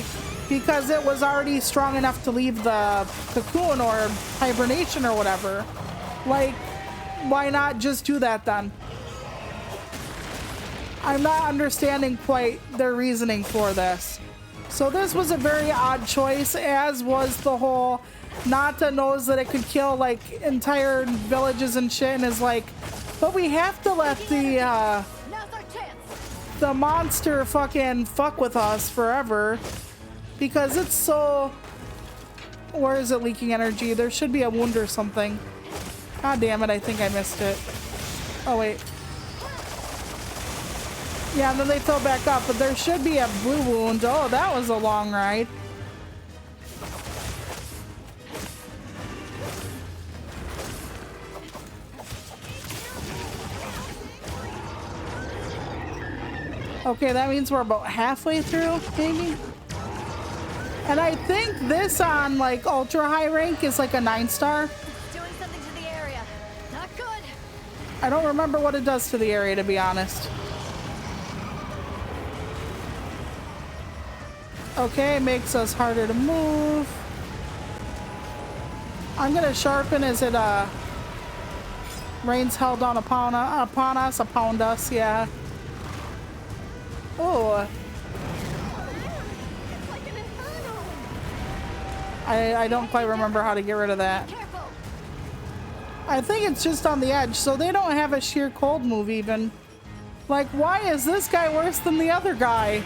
[SPEAKER 1] because it was already strong enough to leave the cocoon or hibernation or whatever. Like, why not just do that then? I'm not understanding quite their reasoning for this. So this was a very odd choice, as was the whole Nata knows that it could kill like entire villages and shit and is like, but we have to let the monster fucking fuck with us forever because it's so Or is it leaking energy? There should be a wound or something. God damn it, I think I missed it. Oh, wait. Yeah, and then they fill back up, but there should be a blue wound. Oh, that was a long ride. Okay, that means we're about halfway through, maybe? And I think this on, like, ultra high rank is like a 9-star.
[SPEAKER 3] Doing something to the area. Not good.
[SPEAKER 1] I don't remember what it does to the area, to be honest. Okay, it makes us harder to move. I'm gonna sharpen as it rains hell down upon us, yeah. Oh. I don't quite remember how to get rid of that. I think it's just on the edge, so they don't have a sheer cold move even. Like, why is this guy worse than the other guy?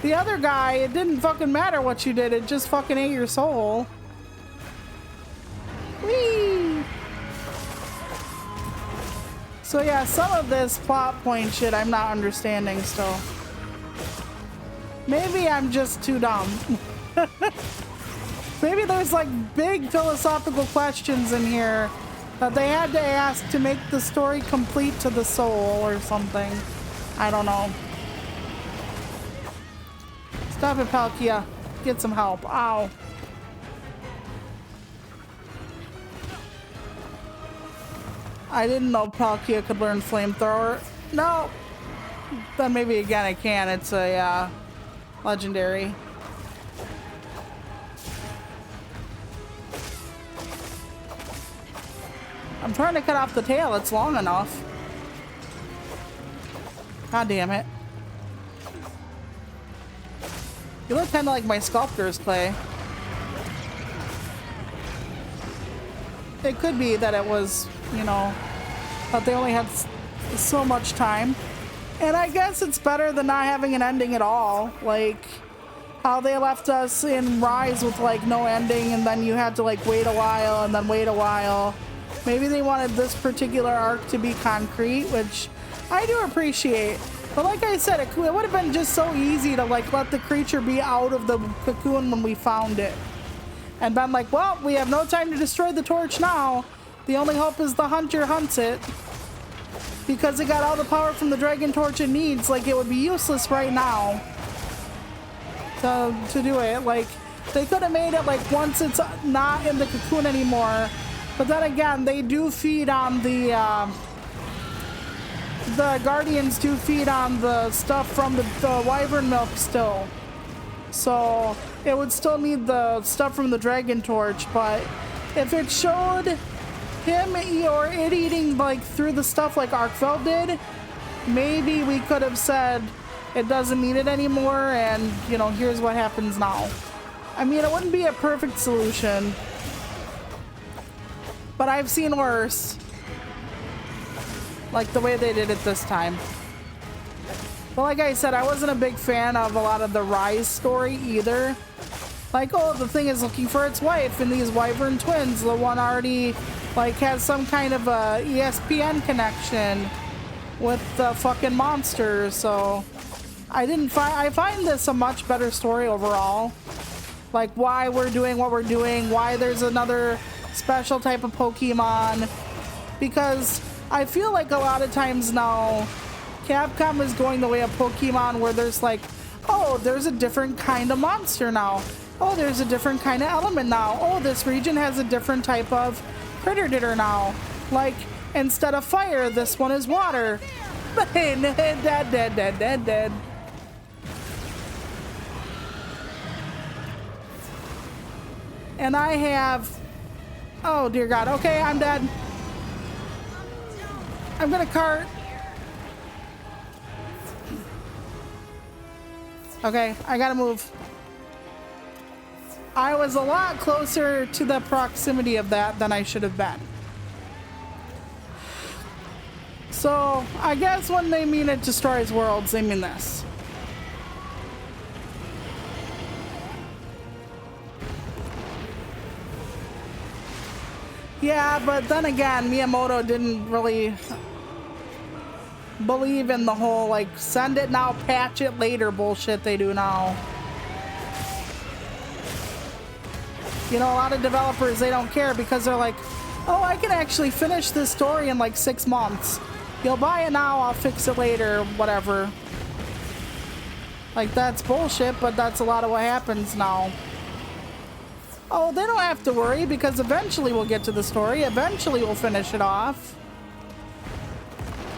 [SPEAKER 1] The other guy, it didn't fucking matter what you did, it just fucking ate your soul. Whee! So yeah, some of this plot point shit I'm not understanding still. Maybe I'm just too dumb. Maybe there's like big philosophical questions in here that they had to ask to make the story complete to the soul or something. I don't know. Stop it, Palkia. Get some help. Ow. I didn't know Palkia could learn Flamethrower. No. Then maybe again I can. It's a legendary. I'm trying to cut off the tail. It's long enough. God damn it. You look kind of like my sculptor's clay. It could be that it was, you know, that they only had so much time. And I guess it's better than not having an ending at all. Like how they left us in Rise with like no ending and then you had to like wait a while and then wait a while. Maybe they wanted this particular arc to be concrete, which I do appreciate. But like I said, it would have been just so easy to like let the creature be out of the cocoon when we found it. And been like, well, we have no time to destroy the torch now. The only hope is the hunter hunts it. Because it got all the power from the dragon torch it needs, like it would be useless right now to do it. Like they could have made it like once it's not in the cocoon anymore. But then again, they do feed on the Guardians do feed on the stuff from the wyvern milk still. So it would still need the stuff from the dragon torch, but if it showed him or it eating like through the stuff like Arkfeld did, maybe we could have said it doesn't need it anymore and, you know, here's what happens now. I mean, it wouldn't be a perfect solution, but I've seen worse. Like the way they did it this time. But like I said, I wasn't a big fan of a lot of the Rise story either. Like, oh, the thing is looking for its wife and these wyvern twins. The one already like has some kind of a ESPN connection with the fucking monsters. So I find this a much better story overall. Like why we're doing what we're doing, why there's another special type of Pokemon. Because I feel like a lot of times now Capcom is going the way of Pokemon where there's like, oh, there's a different kind of monster now. Oh, there's a different kind of element now. Oh, this region has a different type of critter ditter now. Like, instead of fire, this one is water. Dead. And I have, oh dear God, okay, I'm dead. I'm gonna cart. Okay, I gotta move. I was a lot closer to the proximity of that than I should have been. So, I guess when they mean it destroys worlds, they mean this. Yeah, but then again, Miyamoto didn't really believe in the whole, like, send it now, patch it later bullshit they do now. You know, a lot of developers, they don't care because they're like, oh, I can actually finish this story in like 6 months. You'll buy it now, I'll fix it later, whatever. Like, that's bullshit, but that's a lot of what happens now. Oh, they don't have to worry because eventually we'll get to the story. Eventually we'll finish it off.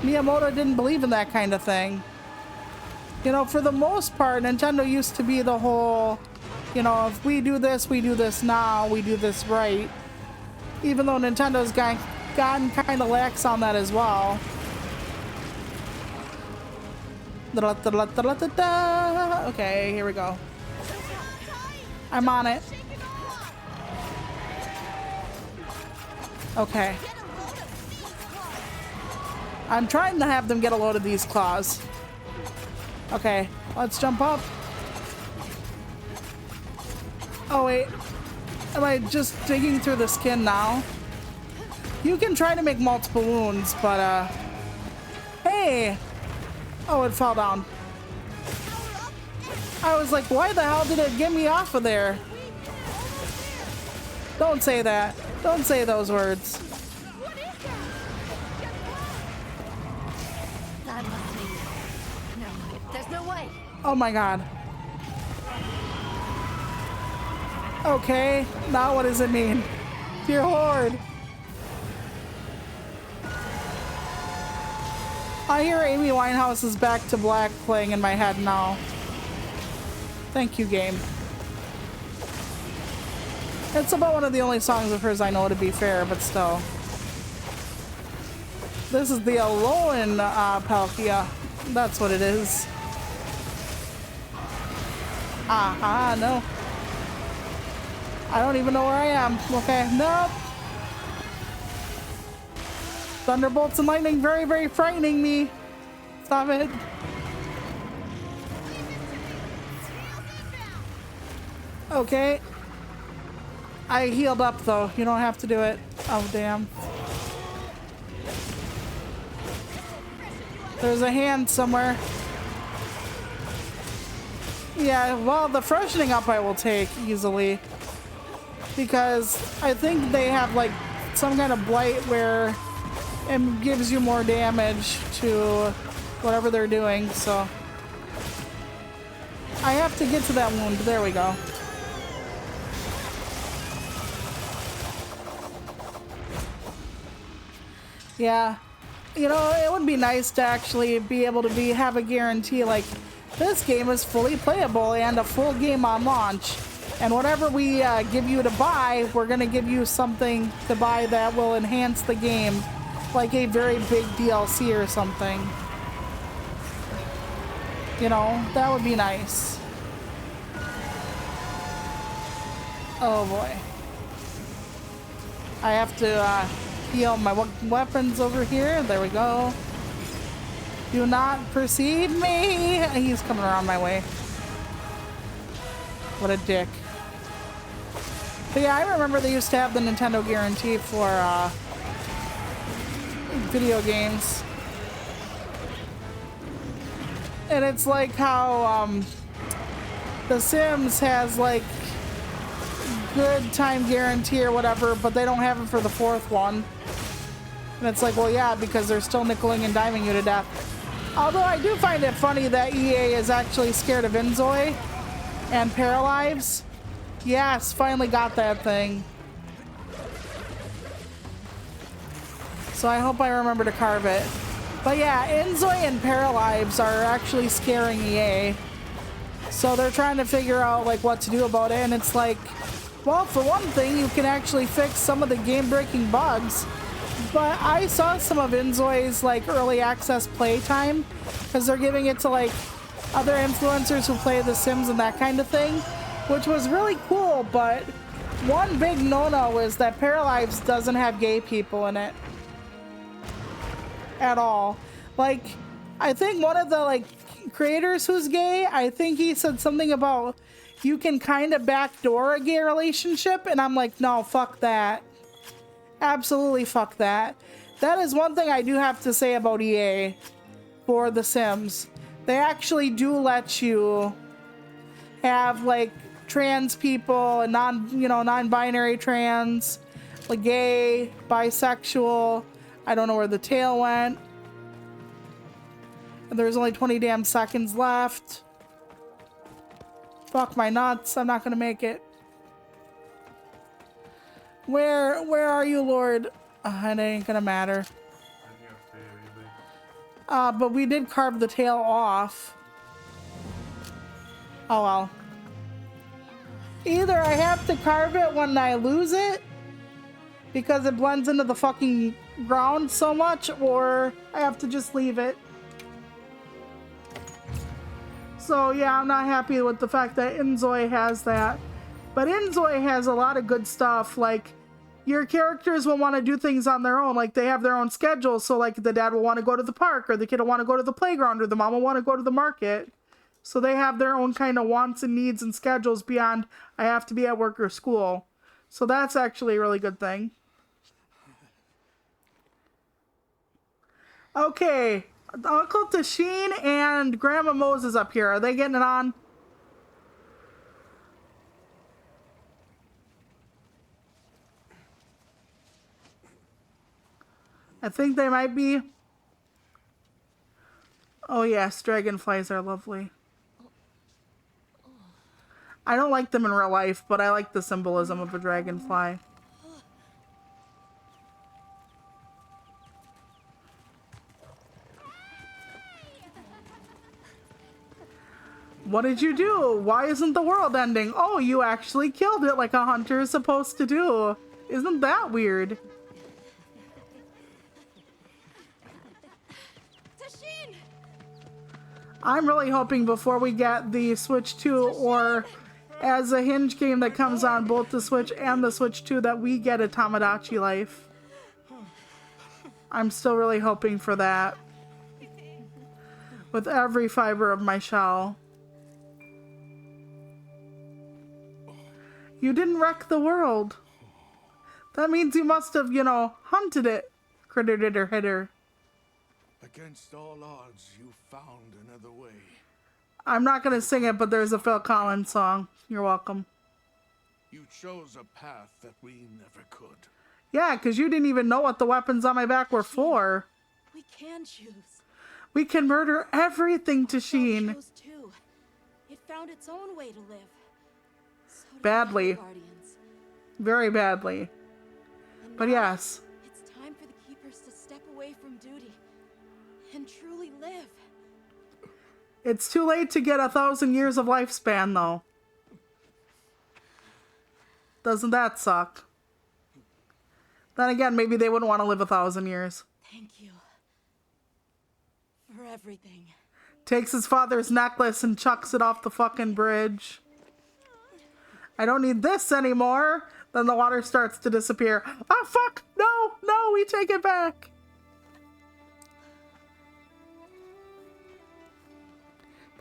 [SPEAKER 1] Miyamoto didn't believe in that kind of thing. You know, for the most part, Nintendo used to be the whole, you know, if we do this now, we do this right. Even though Nintendo's gotten kind of lax on that as well. Okay, here we go. I'm on it. Okay. I'm trying to have them get a load of these claws. Okay, let's jump up. Oh wait, am I just digging through the skin now? You can try to make multiple wounds, but hey! Oh, it fell down. I was like, why the hell did it get me off of there? Don't say that. Don't say those words.
[SPEAKER 3] That must be... No, there's no way.
[SPEAKER 1] Oh my god. Okay, now what does it mean? Dear Lord. I hear Amy Winehouse's Back to Black playing in my head now. Thank you, game. It's about one of the only songs of hers I know, to be fair, but still. This is the Alolan Palkia. That's what it is. Aha, no. I don't even know where I am. Okay, nope. Thunderbolts and lightning, very, very frightening me. Stop it. Okay. I healed up though. You don't have to do it. Oh, damn. There's a hand somewhere. Yeah, well, the freshening up I will take easily. Because I think they have like some kind of blight where it gives you more damage to whatever they're doing, so. I have to get to that wound. There we go. Yeah. You know, it would be nice to actually be able to have a guarantee like this game is fully playable and a full game on launch. And whatever we give you to buy, we're going to give you something to buy that will enhance the game. Like a very big DLC or something. You know, that would be nice. Oh boy. I have to heal my weapons over here. There we go. Do not perceive me. He's coming around my way. What a dick. But yeah, I remember they used to have the Nintendo guarantee for video games. And it's like how The Sims has like good time guarantee or whatever, but they don't have it for the 4th one. And it's like, well, yeah, because they're still nickeling and diming you to death. Although I do find it funny that EA is actually scared of Inzoi and Paralives. Yes, finally got that thing. So I hope I remember to carve it. But yeah, Inzoi and Paralives are actually scaring EA. So they're trying to figure out like what to do about it, and it's like, well, for one thing, you can actually fix some of the game-breaking bugs. But I saw some of Inzoi's like early access playtime because they're giving it to like other influencers who play The Sims and that kind of thing, which was really cool. But one big no-no is that Paralives doesn't have gay people in it at all. Like, I think one of the like creators who's gay, I think he said something about you can kind of backdoor a gay relationship, and I'm like, no, fuck that. Absolutely fuck that. That is one thing I do have to say about EA for The Sims. They actually do let you have like trans people and non-binary trans, like gay, bisexual. I don't know where the tail went. And there's only 20 damn seconds left. Fuck my nuts. I'm not gonna make it. Where are you, Lord? It ain't gonna matter.
[SPEAKER 2] I can't see it either.
[SPEAKER 1] But we did carve the tail off. Oh well. Either I have to carve it when I lose it because it blends into the fucking ground so much, or I have to just leave it. So yeah, I'm not happy with the fact that Inzoi has that. But Inzoi has a lot of good stuff, like your characters will want to do things on their own, like they have their own schedule, so like the dad will want to go to the park, or the kid will want to go to the playground, or the mom will want to go to the market. So they have their own kind of wants and needs and schedules beyond I have to be at work or school. So that's actually a really good thing. Okay, Uncle Tasheen and Grandma Moses up here. Are they getting it on? I think they might be. Oh yes, dragonflies are lovely. I don't like them in real life, but I like the symbolism of a dragonfly. What did you do? Why isn't the world ending? Oh, you actually killed it like a hunter is supposed to do. Isn't that weird?
[SPEAKER 6] Tasheen!
[SPEAKER 1] I'm really hoping before we get the Switch 2 or as a Hinge game that comes on both the Switch and the Switch 2 that we get a Tamagotchi life. I'm still really hoping for that. With every fiber of my shell. You didn't wreck the world. That means you must have, hunted it. Crittered it or hit her.
[SPEAKER 8] Against all odds, you found another way.
[SPEAKER 1] I'm not going to sing it, but there's a Phil Collins song. You're welcome.
[SPEAKER 8] You chose a path that we never could.
[SPEAKER 1] Yeah, because you didn't even know what the weapons on my back were for.
[SPEAKER 6] We can choose.
[SPEAKER 1] We can murder everything, Tasheen.
[SPEAKER 6] Chose too. It found its own way to live. So did
[SPEAKER 1] Badly.
[SPEAKER 6] the Guardians.
[SPEAKER 1] Very badly.
[SPEAKER 6] And
[SPEAKER 1] But
[SPEAKER 6] now
[SPEAKER 1] yes.
[SPEAKER 6] It's time for the Keepers to step away from duty and truly live.
[SPEAKER 1] It's too late to get 1,000 years of lifespan, though. Doesn't that suck? Then again, maybe they wouldn't want to live 1,000 years.
[SPEAKER 6] Thank you for everything.
[SPEAKER 1] Takes his father's necklace and chucks it off the fucking bridge. I don't need this anymore. Then the water starts to disappear. Oh, fuck! No, we take it back.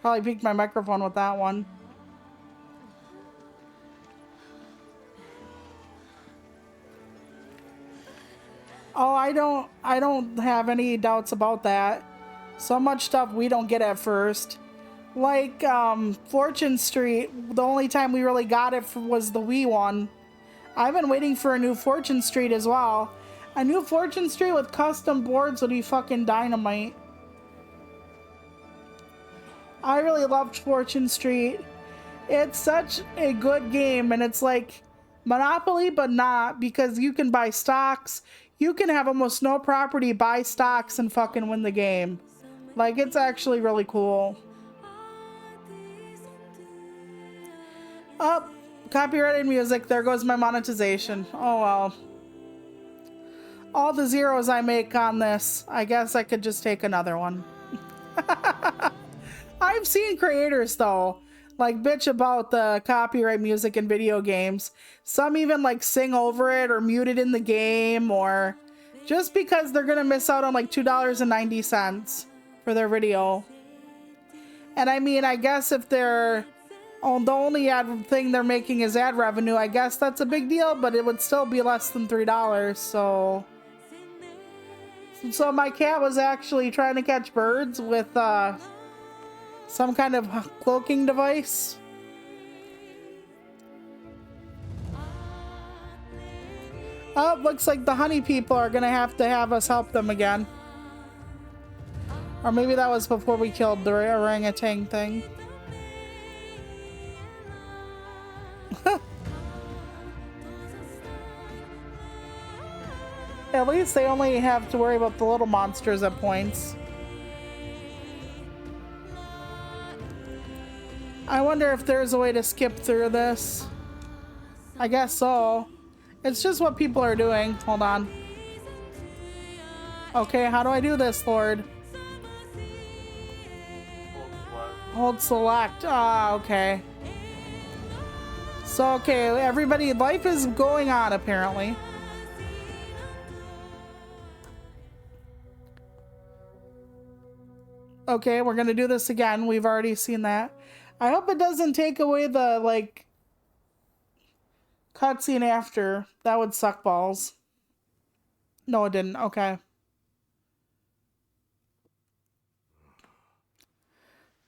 [SPEAKER 1] Probably peaked my microphone with that one. Oh, I don't have any doubts about that. So much stuff we don't get at first. Like, Fortune Street, the only time we really got it was the Wii one. I've been waiting for a new Fortune Street as well. A new Fortune Street with custom boards would be fucking dynamite. I really loved Fortune Street. It's such a good game, and it's like Monopoly, but not, because you can buy stocks. You can have almost no property, buy stocks, and fucking win the game. Like, it's actually really cool. Oh, copyrighted music. There goes my monetization. Oh well. All the zeros I make on this, I guess I could just take another one. I've seen creators, though, like bitch about the copyright music in video games. Some even like sing over it or mute it in the game, or just because they're gonna miss out on like $2.90 for their video. And I mean, I guess if they're Oh, the only ad thing they're making is ad revenue. I guess that's a big deal, but it would still be less than $3. So my cat was actually trying to catch birds with some kind of cloaking device. Oh, looks like the honey people are gonna have to have us help them again. Or maybe that was before we killed the orangutan thing. At least they only have to worry about the little monsters at points. I wonder if there's a way to skip through this. I guess so. It's just what people are doing. Hold on. Okay, how do I do this, Lord? Hold select. Ah, okay. So, okay, everybody, life is going on, apparently. Okay, we're gonna do this again. We've already seen that. I hope it doesn't take away the, like, cutscene after. That would suck balls. No, it didn't. Okay.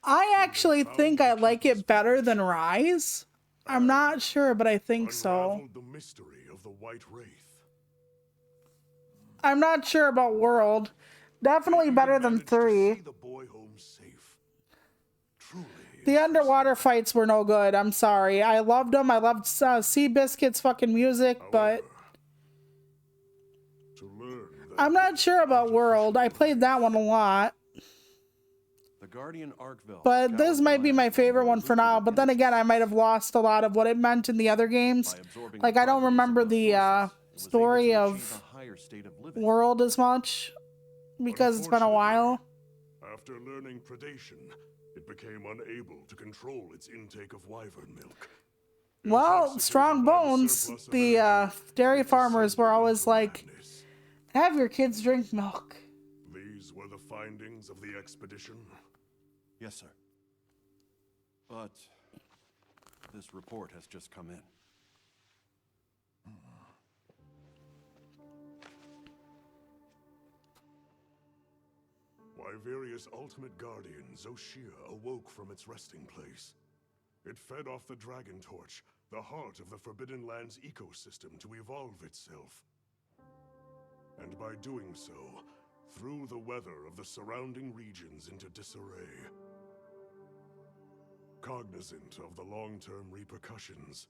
[SPEAKER 1] I actually think I like it better than Rise. I'm not sure, but I think so.
[SPEAKER 8] The mystery of the White Wraith.
[SPEAKER 1] I'm not sure about World. Definitely better than 3. The underwater fights were no good. I'm sorry. I loved them. I loved Seabiscuit's fucking music, but I'm not sure about World. I played that one a lot.
[SPEAKER 10] The Guardian Arkville.
[SPEAKER 1] But this might be my favorite one for now. But then again, I might have lost a lot of what it meant in the other games. Like, I don't remember the story of World as much because it's been a while.
[SPEAKER 8] After learning predation, it became unable to control its intake of wyvern milk.
[SPEAKER 1] Well, Strong Bones, the dairy farmers were always like, have your kids drink milk.
[SPEAKER 8] These were the findings of the expedition?
[SPEAKER 10] Yes, sir. But this report has just come in.
[SPEAKER 8] Wyveria's ultimate guardian, Zoshia, awoke from its resting place. It fed off the Dragon Torch, the heart of the Forbidden Lands ecosystem, to evolve itself. And by doing so, threw the weather of the surrounding regions into disarray. Cognizant of the long-term repercussions,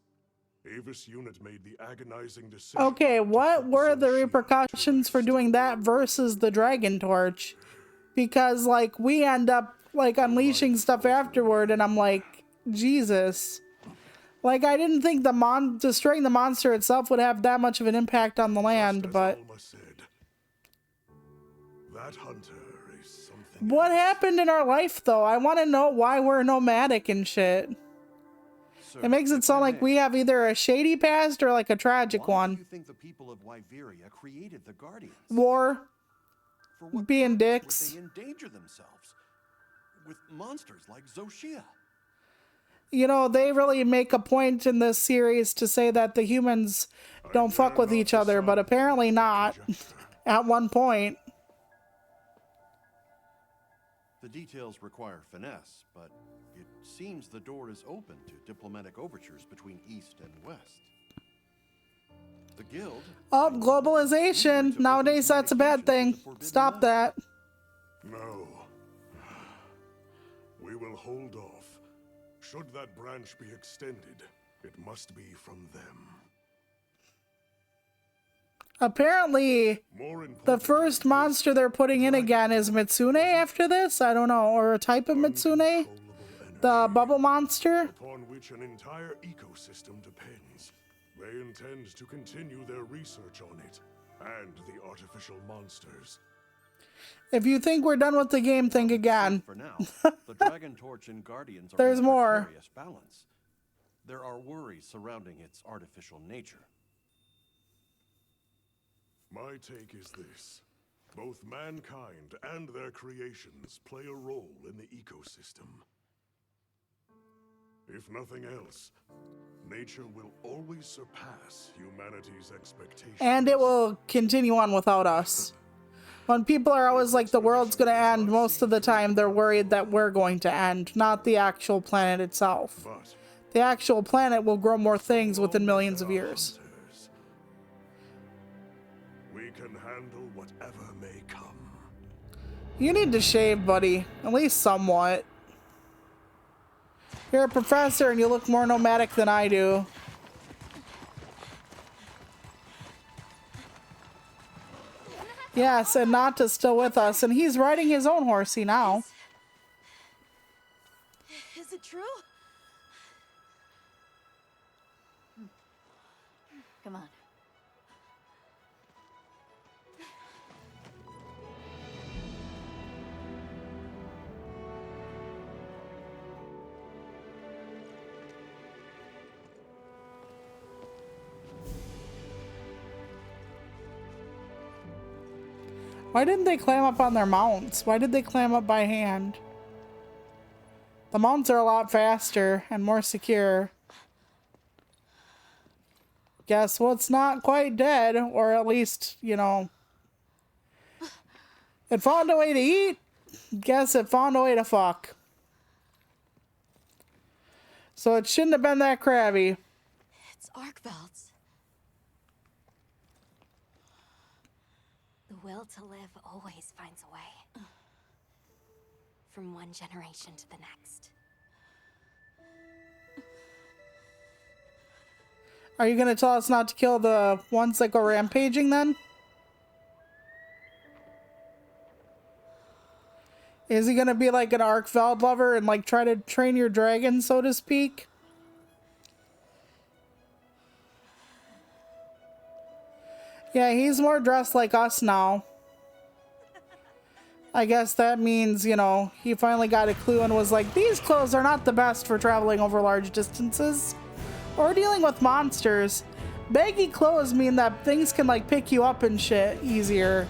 [SPEAKER 8] Avis Unit made the agonizing decision.
[SPEAKER 1] Okay, what were the repercussions for doing that versus the Dragon Torch? Because, like, we end up, like, unleashing stuff afterward, and I'm like, Jesus. Like, I didn't think destroying the monster itself would have that much of an impact on the land, but
[SPEAKER 8] that hunter is something
[SPEAKER 1] what happened in our life, though? I want to know why we're nomadic and shit.
[SPEAKER 10] Sir,
[SPEAKER 1] it makes it sound like we have either a shady past or, like, a tragic one.
[SPEAKER 10] Why do you think the people of Wyveria created the Guardians?
[SPEAKER 1] War.
[SPEAKER 10] For what
[SPEAKER 1] Being
[SPEAKER 10] purpose
[SPEAKER 1] dicks.
[SPEAKER 10] would they endanger themselves with monsters like Zoshia?
[SPEAKER 1] You know, they really make a point in this series to say that the humans don't fuck with each other, but apparently not at one point.
[SPEAKER 10] The details require finesse, but it seems the door is open to diplomatic overtures between East and West. The Guild...
[SPEAKER 1] Oh, globalization. Nowadays, that's a bad thing. Stop that.
[SPEAKER 8] No. We will hold off. Should that branch be extended, it must be from them.
[SPEAKER 1] Apparently, the first monster they're putting in again is Mitsune after this? I don't know. Or a type of Mitsune? The bubble monster?
[SPEAKER 8] Upon which an entire ecosystem depends. They intend to continue their research on it, and the artificial monsters.
[SPEAKER 1] If you think we're done with the game, think again.
[SPEAKER 10] For now, the Dragon Torch and Guardians are
[SPEAKER 1] There's
[SPEAKER 10] in a
[SPEAKER 1] more.
[SPEAKER 10] precarious balance. There are worries surrounding its artificial nature.
[SPEAKER 8] My take is this. Both mankind and their creations play a role in the ecosystem. If nothing else, nature will always surpass humanity's expectations.
[SPEAKER 1] And it will continue on without us. When people are always like, the world's gonna end, most of the time they're worried that we're going to end, not the actual planet itself.
[SPEAKER 8] But
[SPEAKER 1] The actual planet will grow more things within millions of years.
[SPEAKER 8] hunters, we can handle whatever may come.
[SPEAKER 1] You need to shave, buddy. At least somewhat. You're a professor and you look more nomadic than I do. Yes, and Nata's still with us, and he's riding his own horsey now.
[SPEAKER 6] Is it true?
[SPEAKER 4] Come on.
[SPEAKER 1] Why didn't they climb up on their mounts? Why did they climb up by hand? The mounts are a lot faster and more secure. Guess what's not quite dead, or at least, you know, it found a way to eat. Guess it found a way to fuck. So it shouldn't have been that crabby.
[SPEAKER 6] It's Arkveld's.
[SPEAKER 3] The will to live always finds a way. From one generation to the next.
[SPEAKER 1] Are you gonna tell us not to kill the ones that go rampaging then? Is he gonna be like an Arkveld lover and like try to train your dragon, so to speak? Yeah, he's more dressed like us now. I guess that means, you know, he finally got a clue and was like, these clothes are not the best for traveling over large distances or dealing with monsters. Baggy clothes mean that things can like pick you up and shit easier.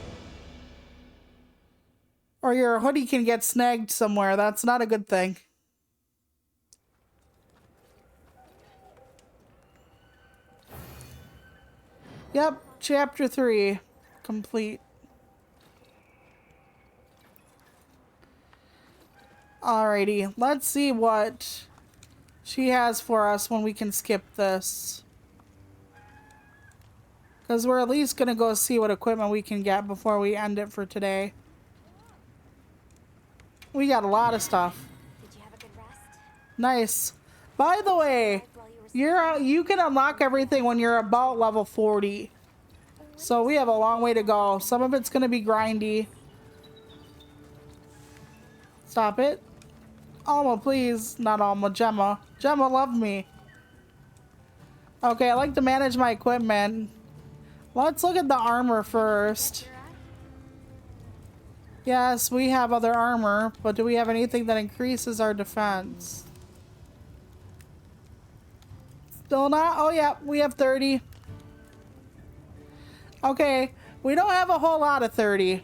[SPEAKER 1] Or your hoodie can get snagged somewhere. That's not a good thing. Yep, chapter 3 complete. Alrighty, let's see what she has for us when we can skip this. Because we're at least going to go see what equipment we can get before we end it for today. We got a lot of stuff.
[SPEAKER 3] Did you have a good rest?
[SPEAKER 1] Nice. By the way, you can unlock everything when you're about level 40. So we have a long way to go. Some of it's going to be grindy. Stop it. Alma, please. Not Alma, Gemma. Gemma, love me. Okay, I like to manage my equipment. Let's look at the armor first. Yes, we have other armor, but do we have anything that increases our defense? Still not? Oh, yeah, we have 30. Okay, we don't have a whole lot of 30.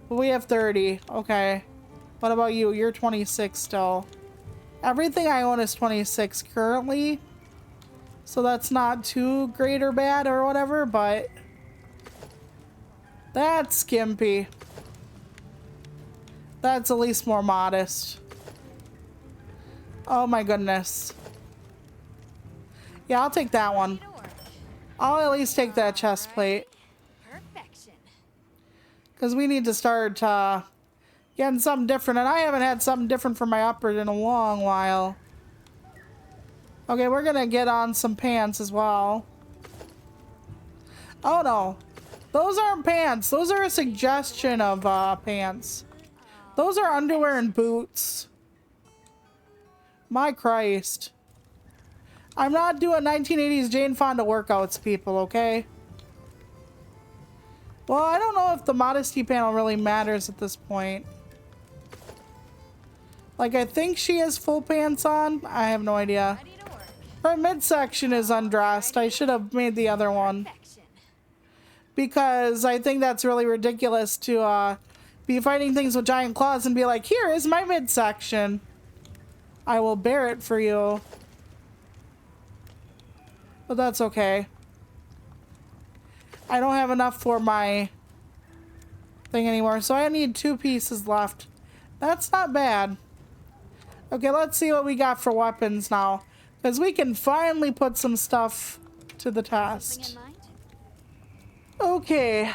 [SPEAKER 1] But we have 30. Okay. What about you? You're 26 still. Everything I own is 26 currently. So that's not too great or bad or whatever, but that's skimpy. That's at least more modest. Oh my goodness. Yeah, I'll take that one. I'll at least take that chest plate.
[SPEAKER 3] Perfection.
[SPEAKER 1] Because we need to start getting something different. And I haven't had something different for my upper in a long while. Okay, we're going to get on some pants as well. Oh no. Those aren't pants. Those are a suggestion of pants. Those are underwear and boots. My Christ. I'm not doing 1980s Jane Fonda workouts, people, okay? Well, I don't know if the modesty panel really matters at this point. Like, I think she has full pants on. I have no idea. Her midsection is undressed. I should have made the other one. Because I think that's really ridiculous to be fighting things with giant claws and be like, here is my midsection. I will bear it for you. But that's okay. I don't have enough for my thing anymore, so I need 2 pieces left. That's not bad. Okay, let's see what we got for weapons now. Because we can finally put some stuff to the test. Okay.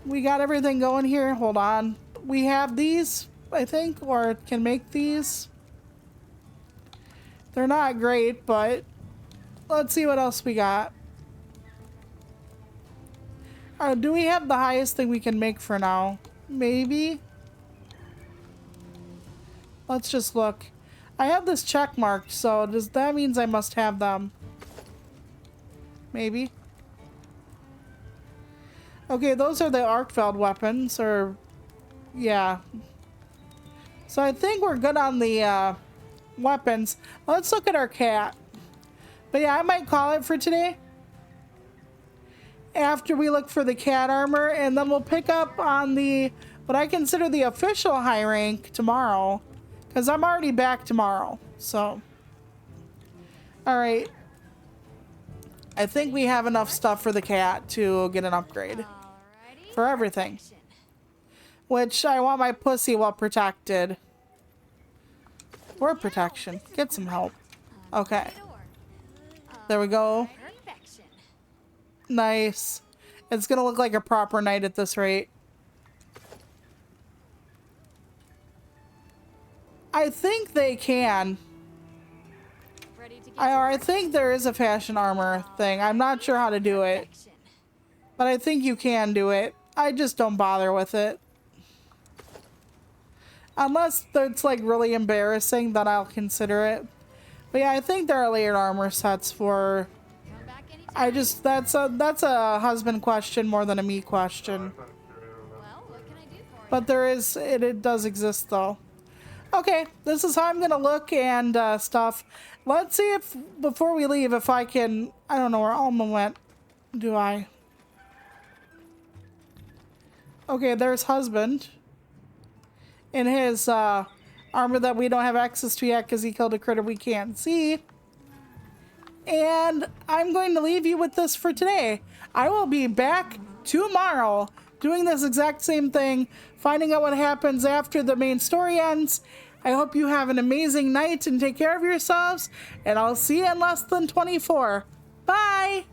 [SPEAKER 1] We got everything going here. Hold on. We have these, I think, or can make these. They're not great, but let's see what else we got. Do we have the highest thing we can make for now? Maybe? Let's just look. I have this check marked, so does that means I must have them? Maybe. Okay, those are the Arkfeld weapons, or yeah. So I think we're good on the weapons. Let's look at our cat. But yeah, I might call it for today. After we look for the cat armor, and then we'll pick up on the what I consider the official high rank tomorrow. Because I'm already back tomorrow, so. Alright. I think we have enough stuff for the cat to get an upgrade. For everything. Which, I want my pussy well protected. For protection. Get some help. Okay. There we go. Nice. It's gonna look like a proper night at this rate. I think they can. I think there is a fashion armor thing. I'm not sure how to do it. But I think you can do it. I just don't bother with it. Unless it's like really embarrassing, then I'll consider it. But yeah, I think there are layered armor sets for... that's a husband question more than a me question. But there is, it does exist though. Okay, this is how I'm gonna look and stuff. Let's see if, before we leave, if I can... I don't know where Alma went. Do I? Okay, there's husband. In his armor that we don't have access to yet because he killed a critter we can't see. And I'm going to leave you with this for today. I will be back tomorrow doing this exact same thing, finding out what happens after the main story ends. I hope you have an amazing night and take care of yourselves, and I'll see you in less than 24. Bye!